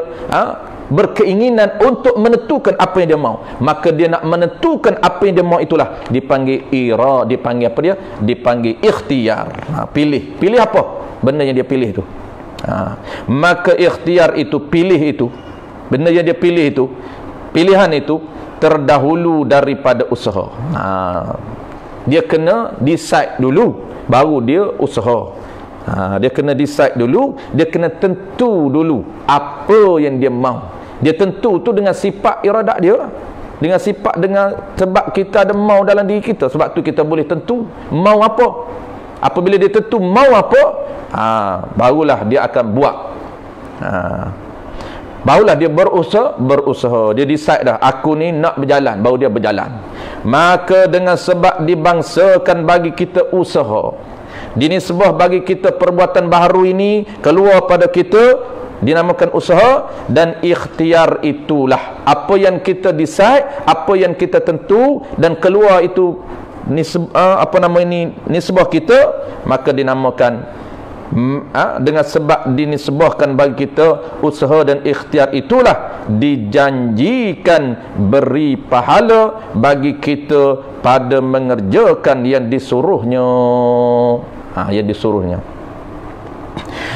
berkeinginan untuk menentukan apa yang dia mau. Maka dia nak menentukan apa yang dia mau, itulah dipanggil dipanggil apa dia? Dipanggil ikhtiar. Pilih. Pilih apa? Benda yang dia pilih tu. Maka ikhtiar itu, pilih itu, benda yang dia pilih itu, pilihan itu terdahulu daripada usaha. Dia kena decide dulu, baru dia usaha. Dia kena decide dulu, dia kena tentu dulu apa yang dia mau. Dia tentu tu dengan sifat iradat dia, dengan sifat, dengan sebab kita ada mau dalam diri kita. Sebab tu kita boleh tentu mau apa. Apabila dia tentu mau apa, barulah dia akan buat. Barulah dia berusaha. Dia decide dah, aku ni nak berjalan, baru dia berjalan. Maka dengan sebab dibangsakan bagi kita usaha, dinisbah bagi kita perbuatan baharu ini keluar pada kita, dinamakan usaha. Dan ikhtiar itulah apa yang kita decide, apa yang kita tentu, dan keluar itu nisbah kita, maka dinamakan dengan sebab dinisbahkan bagi kita usaha dan ikhtiar, itulah dijanjikan beri pahala bagi kita pada mengerjakan yang disuruhnya. Yang disuruhnya.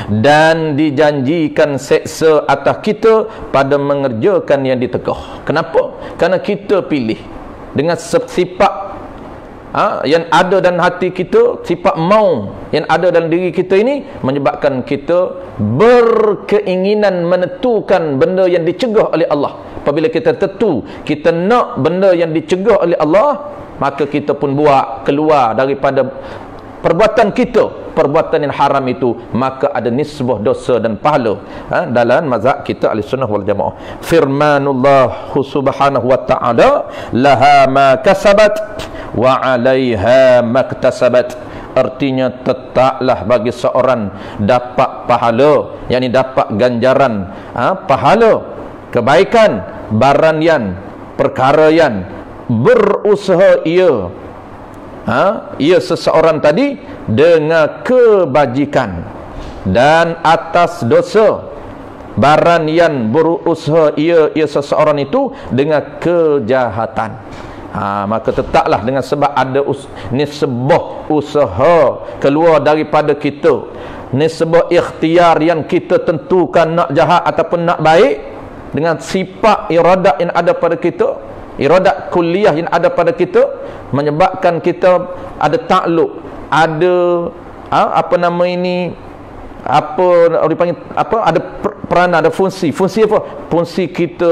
Dan dijanjikan seksa atas kita pada mengerjakan yang ditegah. Kenapa? Kerana kita pilih dengan sifat yang ada dalam hati kita, sifat mau yang ada dalam diri kita ini, menyebabkan kita berkeinginan menentukan benda yang dicegah oleh Allah. Apabila kita tentu kita nak benda yang dicegah oleh Allah, maka kita pun buat, keluar daripada perbuatan kita, perbuatan yang haram itu, maka ada nisbah dosa dan pahala. Dalam mazhab kita Ahlussunnah wal Jamaah, firmanullah subhanahu wa ta'ala, laha ma kasabat wa 'alaiha maktasabat. Artinya tetaplah bagi seorang dapat pahala, yakni dapat ganjaran, pahala kebaikan, barang yang, perkara yang berusaha ia seseorang tadi dengan kebajikan, dan atas dosa barang yang berusaha ia seseorang itu dengan kejahatan. Maka tetaplah dengan sebab ada nisbah usaha keluar daripada kita, nisbah ikhtiar yang kita tentukan nak jahat ataupun nak baik, dengan sifat iradat yang ada pada kita, iradat kulliyah yang ada pada kita, menyebabkan kita ada takluk, ada ada peranan, ada fungsi apa? Fungsi kita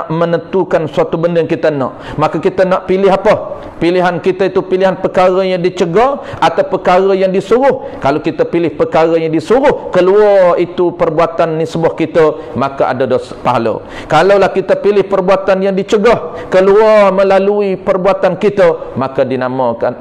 menentukan suatu benda yang kita nak. Maka kita nak pilih apa? Pilihan kita itu pilihan perkara yang dicegah atau perkara yang disuruh. Kalau kita pilih perkara yang disuruh, keluar itu perbuatan nisbah kita, maka ada dosa pahala. Kalaulah kita pilih perbuatan yang dicegah, keluar melalui perbuatan kita, maka dinamakan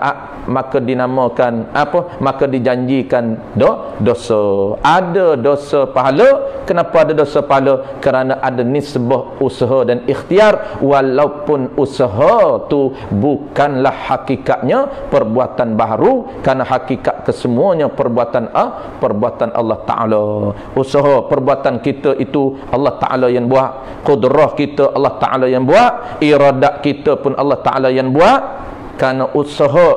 maka dijanjikan dosa. Ada dosa pahala. Kenapa ada dosa pahala? Kerana ada nisbah usaha dan ikhtiar, walaupun usaha tu bukanlah hakikatnya perbuatan baharu, kerana hakikat kesemuanya perbuatan Allah Ta'ala. Usaha perbuatan kita itu Allah Ta'ala yang buat, qudrah kita Allah Ta'ala yang buat, iradat kita pun Allah Ta'ala yang buat. Kerana usaha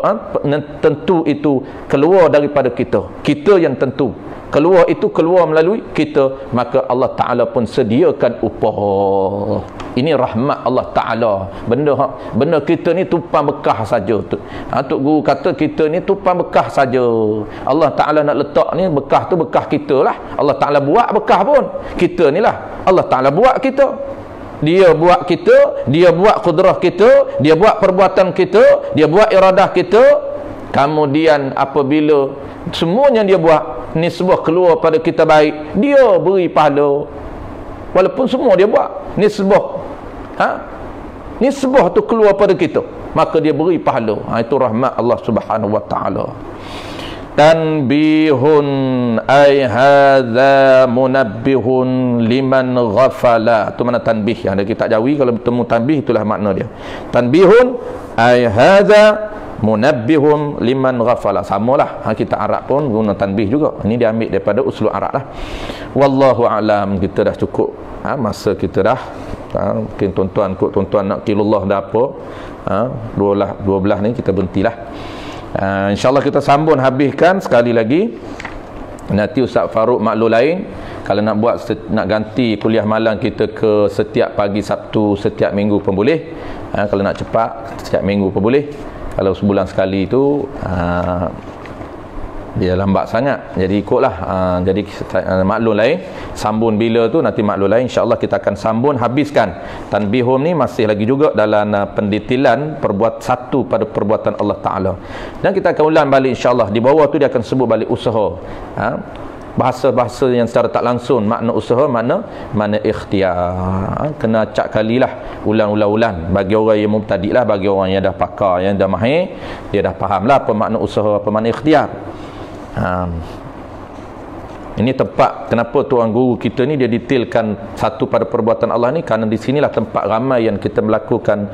tentu itu keluar daripada kita yang tentu. keluar itu keluar melalui kita, maka Allah Ta'ala pun sediakan upah. Ini rahmat Allah Ta'ala. Benda kita ni tumpang bekah saja. Tok Guru kata kita ni tumpang bekah saja. Allah Ta'ala nak letak ni bekah tu bekah kita lah. Allah Ta'ala buat bekah pun kita ni lah. Allah Ta'ala buat kita. Dia buat kita, dia buat kudrah kita, dia buat perbuatan kita, dia buat iradah kita. Kemudian apabila semuanya dia buat, nisbah keluar pada kita baik, dia beri pahala. Walaupun semua dia buat, nisbah nisbah tu keluar pada kita, maka dia beri pahala. Itu rahmat Allah Subhanahu wa taala. Tanbihun ay hadza munabbihun liman ghafala. Tu mana tanbih yang ada kitab Jawi, kalau bertemu tanbih itulah makna dia. Tanbihun ay hadza munabbihun liman ghafala. Samalah, kita Arab pun guna tanbih juga. Ini diambil daripada uslub Arab lah. Wallahu alam. Kita dah cukup masa kita dah. Mungkin tuan-tuan nak qilullah dah apa, 12 ni kita berhentilah. InsyaAllah kita sambung habiskan sekali lagi. Nanti Ustaz Farouk maklum lain, kalau nak buat, nak ganti kuliah malam kita ke setiap pagi Sabtu setiap minggu pun boleh. Kalau nak cepat setiap minggu pun boleh. Kalau sebulan sekali tu dia lambat sangat, jadi ikutlah. Jadi maklum lain, sambung bila tu nanti maklum lain. InsyaAllah kita akan sambung habiskan tanbihum ni, masih lagi juga dalam pendetilan satu pada perbuatan Allah Ta'ala. Dan kita akan ulang balik insyaAllah. Di bawah tu dia akan sebut balik usaha, bahasa-bahasa yang secara tak langsung makna usaha, makna ikhtiar. Kena acak kalilah, ulang-ulang bagi orang yang mubtadi lah, bagi orang yang dah pakar, yang dah mahir, dia dah faham lah apa makna usaha, apa makna ikhtiar. Ini tempat kenapa tuan guru kita ni dia detailkan satu pada perbuatan Allah ni, kerana di sinilah tempat ramai yang kita melakukan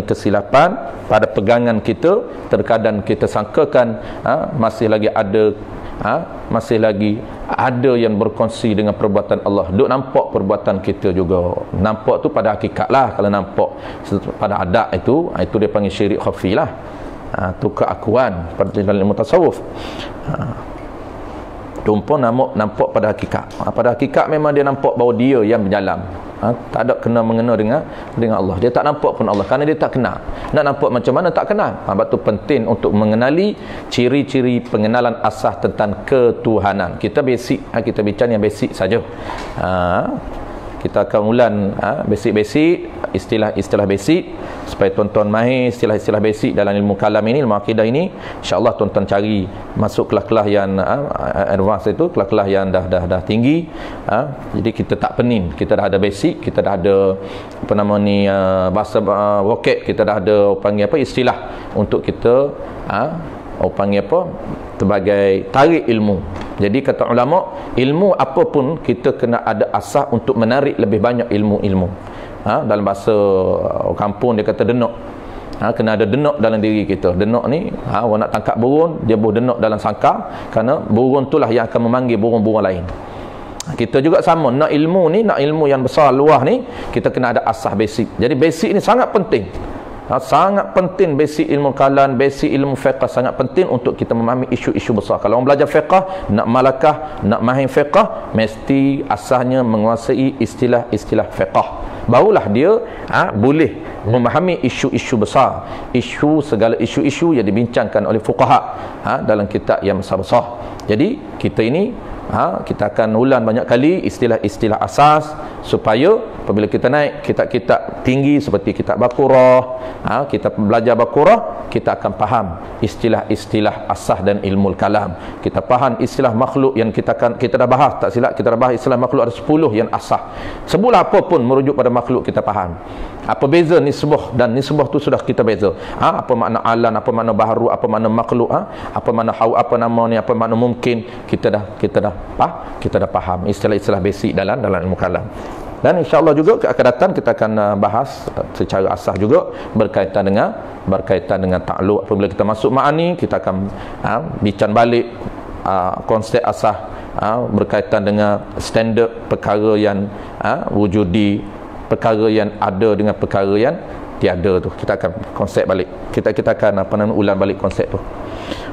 kesilapan pada pegangan kita. Terkadang kita sangkakan masih lagi ada yang berkongsi dengan perbuatan Allah. Duk nampak perbuatan kita juga. Nampak tu pada hakikat lah. Kalau nampak pada adat itu dia panggil syirik khafi lah. Tu keakuan pada ilmu tasawuf. Tumpah nampak pada hakikat. Pada hakikat memang dia nampak bahawa dia yang berjalan. Tak ada kena mengena dengan Allah. Dia tak nampak pun Allah, kerana dia tak kenal. Nak nampak macam mana tak kenal. Sebab tu penting untuk mengenali ciri-ciri pengenalan asas tentang ketuhanan. Kita basic, kita bincang yang basic saja. Kita akan ulang basic-basic, istilah-istilah basic, supaya tuan-tuan mahir istilah-istilah basic dalam ilmu kalam ini, ilmu akidah ini. InsyaAllah tuan-tuan cari masuk kelas-kelas yang advance itu, kelas-kelas yang dah tinggi. Jadi kita tak pening, kita dah ada basic, kita dah ada bahasa vocab, kita dah ada istilah untuk kita sebagai tarik ilmu. Jadi kata ulama, ilmu apapun kita kena ada asas untuk menarik lebih banyak ilmu-ilmu. Dalam bahasa kampung dia kata denok. Kena ada denok dalam diri kita. Denok ni, orang nak tangkap burung, dia boleh denok dalam sangkar, kerana burung itulah yang akan memanggil burung-burung lain. Kita juga sama, nak ilmu yang besar luah ni, kita kena ada asas basic. Jadi basic ni sangat penting. Sangat penting basic ilmu kalam, basic ilmu fiqh sangat penting untuk kita memahami isu-isu besar. Kalau orang belajar fiqh, nak malakah, nak mahir fiqh, mesti asasnya menguasai istilah-istilah fiqh. Barulah dia boleh memahami isu-isu besar, segala isu-isu yang dibincangkan oleh fuqaha dalam kitab yang besar-besar. Jadi kita ini kita akan ulang banyak kali istilah-istilah asas, supaya apabila kita naik kitab-kitab tinggi seperti kitab Baqarah, kita belajar Baqarah, kita akan faham istilah-istilah asas dan ilmu kalam. Kita faham istilah makhluk yang kita dah bahas, tak silap kita dah bahas istilah makhluk ada 10 yang asas. Sebulah apa pun merujuk pada makhluk kita faham. Apa beza nisbah, dan nisbah tu sudah kita beza. Apa makna alam, apa makna baharu, apa makna makhluk, apa makna apa nama ni, apa makna mungkin, kita dah faham istilah-istilah basic dalam ilmu kalam. Dan insya-Allah juga akan datang kita akan bahas secara asas juga berkaitan dengan takluk. Apabila kita masuk ma'ani, kita akan bincang balik konsep asas berkaitan dengan standard perkara yang wujudi, perkara yang ada dengan perkara yang tiada tu. Kita akan konsep balik. Kita akan ulang balik konsep tu.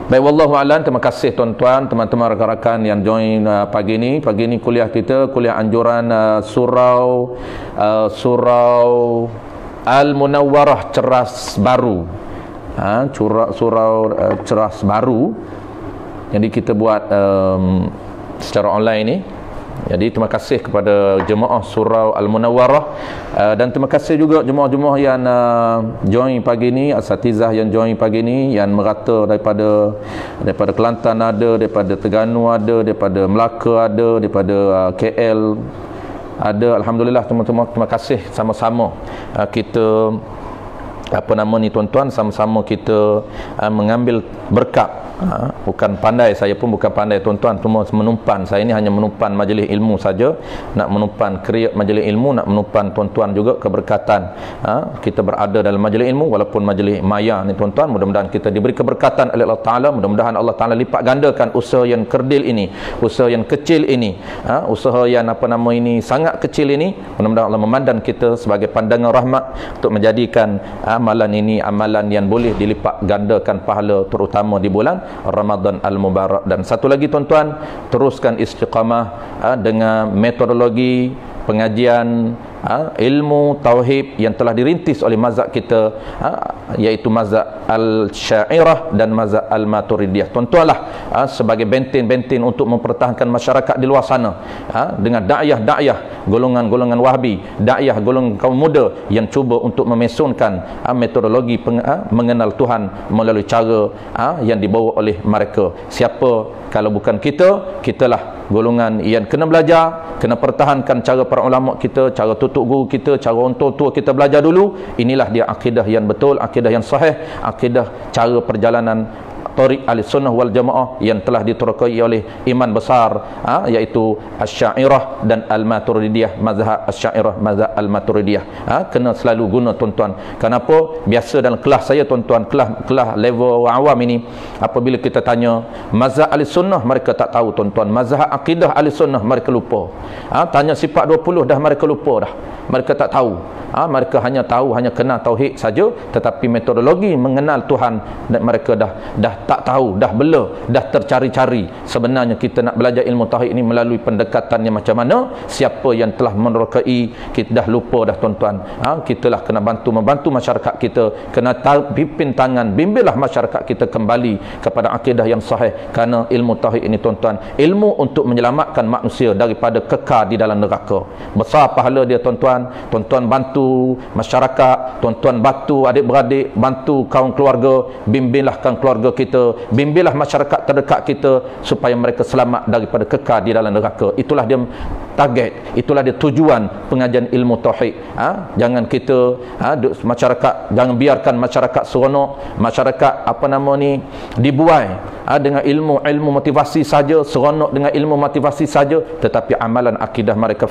Baik, wallahu a'lam. Terima kasih tuan-tuan, teman-teman, rakan-rakan yang join pagi ni. Pagi ni kuliah kita, kuliah anjuran surau Al-Munawwarah Ceras Baru. Surau Ceras Baru. Jadi kita buat secara online ni. Jadi terima kasih kepada jemaah Surau Al-Munawwarah, dan terima kasih juga jemaah-jemaah yang join pagi ni, asatizah yang join pagi ni, yang merata daripada Kelantan ada, daripada Terengganu ada, daripada Melaka ada, daripada KL ada. Alhamdulillah teman-teman, terima kasih sama-sama kita tuan-tuan, sama-sama kita mengambil berkat. Bukan pandai, saya pun bukan pandai tuan-tuan, semua menumpan. Saya ini hanya menumpan majlis ilmu saja, nak menumpan kriat majlis ilmu, nak menumpan tuan-tuan juga keberkatan. Kita berada dalam majlis ilmu walaupun majlis maya ni tuan-tuan. Mudah-mudahan kita diberi keberkatan oleh Allah Ta'ala. Mudah-mudahan Allah Ta'ala lipat gandakan usaha yang kerdil ini, usaha yang kecil ini, usaha yang sangat kecil ini. Mudah-mudahan Allah memandang kita sebagai pandangan rahmat untuk menjadikan amalan ini amalan yang boleh dilipat gandakan pahala, terutama di bulan Ramadan Al-Mubarak. Dan satu lagi tuan-tuan, teruskan istiqamah dengan metodologi pengajian ilmu tauhid yang telah dirintis oleh mazhab kita, iaitu mazhab Al-Syairah dan mazhab Al-Maturidiyah. Tuan-tuanlah sebagai benteng-benteng untuk mempertahankan masyarakat di luar sana, dengan dakwah golongan-golongan Wahabi, dakwah golongan kaum muda yang cuba untuk memesonkan metodologi mengenal Tuhan melalui cara yang dibawa oleh mereka. Siapa kalau bukan kita? Kitalah golongan yang kena belajar, kena pertahankan cara para ulama kita, cara tutup guru kita, cara orang tua kita belajar dulu. Inilah dia akidah yang betul, akidah yang sahih, akidah cara perjalanan Tariq Ahlussunnah wal Jamaah yang telah diterokai oleh iman besar, iaitu Asy-Syairah dan Al-Maturidiyah, mazhab Asy-Syairah, mazhab Al-Maturidiyah. Kena selalu guna tuan-tuan. Kenapa? Biasa dalam kelas saya tuan-tuan, kelas level awam ini, apabila kita tanya mazhab Ahlussunnah, mereka tak tahu tuan-tuan. Mazhab akidah Ahlussunnah mereka lupa. Tanya sifat 20 dah mereka lupa dah. Mereka tak tahu. Mereka hanya kenal tauhid saja, tetapi metodologi mengenal Tuhan mereka dah tak tahu, dah bela, dah tercari-cari. Sebenarnya kita nak belajar ilmu tauhid ini melalui pendekatannya macam mana. Siapa yang telah menerokai, kita dah lupa dah tuan-tuan. Kita lah kena membantu masyarakat kita, kena pimpin tangan, bimbinglah masyarakat kita kembali kepada akidah yang sahih. Kerana ilmu tauhid ini tuan-tuan, ilmu untuk menyelamatkan manusia daripada kekal di dalam neraka. Besar pahala dia tuan-tuan. Tuan-tuan bantu masyarakat, tuan-tuan bantu adik-beradik, bantu kaum keluarga, bimbinglah kaum keluarga kita, bimbinglah masyarakat terdekat kita supaya mereka selamat daripada kekal di dalam neraka. Itulah dia target, itulah dia tujuan pengajian ilmu tauhid. Jangan kita masyarakat, jangan biarkan masyarakat seronok, masyarakat dibuai dengan ilmu motivasi saja, seronok dengan ilmu motivasi saja, tetapi amalan akidah mereka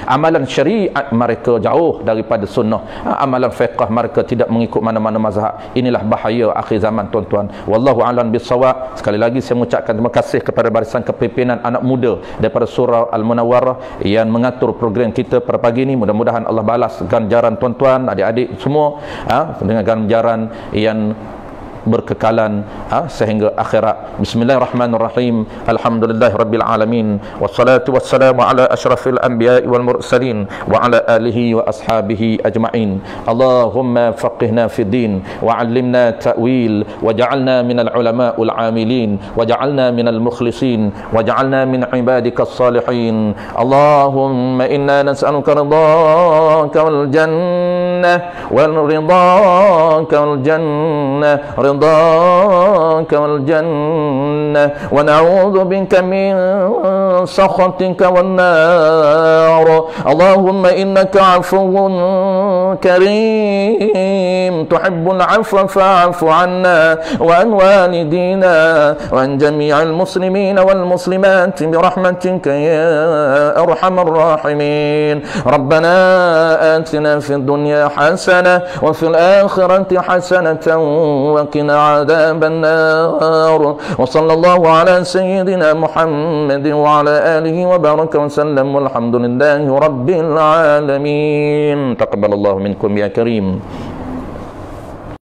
amalan syariat mereka jauh daripada sunnah, amalan fiqh mereka tidak mengikut mana-mana mazhab. Inilah bahaya akhir zaman tuan-tuan. Wallahu a'lam bissawab. Sekali lagi saya mengucapkan terima kasih kepada barisan kepimpinan anak muda daripada Surau Al-Munawwarah yang mengatur program kita pada pagi ini. Mudah-mudahan Allah balas ganjaran tuan-tuan, adik-adik semua dengan ganjaran yang berkekalan sehingga akhirat. Bismillahirrahmanirrahim. Alhamdulillahirabbil alamin. Wassalatu wassalamu ala asyrafil anbiya'i wal mursalin wa ala alihi wa ashabihi ajma'in. Allahumma faqihna fid din wa 'allimna ta'wil wa ja'alna minal ulama'il 'amilin wa ja'alna minal mukhlisin wa ja'alna min ibadikas salihin. Allahumma inna nas'aluka ridhaka wal jannah wal ridhaka wal jannah رضاك والجنة ونعوذ بك من سخطك والنار. اللهم إنك عفو كريم تحب العفو فاعف عنا وعن والدينا وعن جميع المسلمين والمسلمات برحمتك يا أرحم الراحمين. ربنا آتنا في الدنيا حسنة وفي الآخرة حسنة وقنا عذاب النار. وصلى الله على سيدنا محمد وعلى آله وبارك وسلم والحمد لله رب العالمين. تقبل الله منكم يا كريم.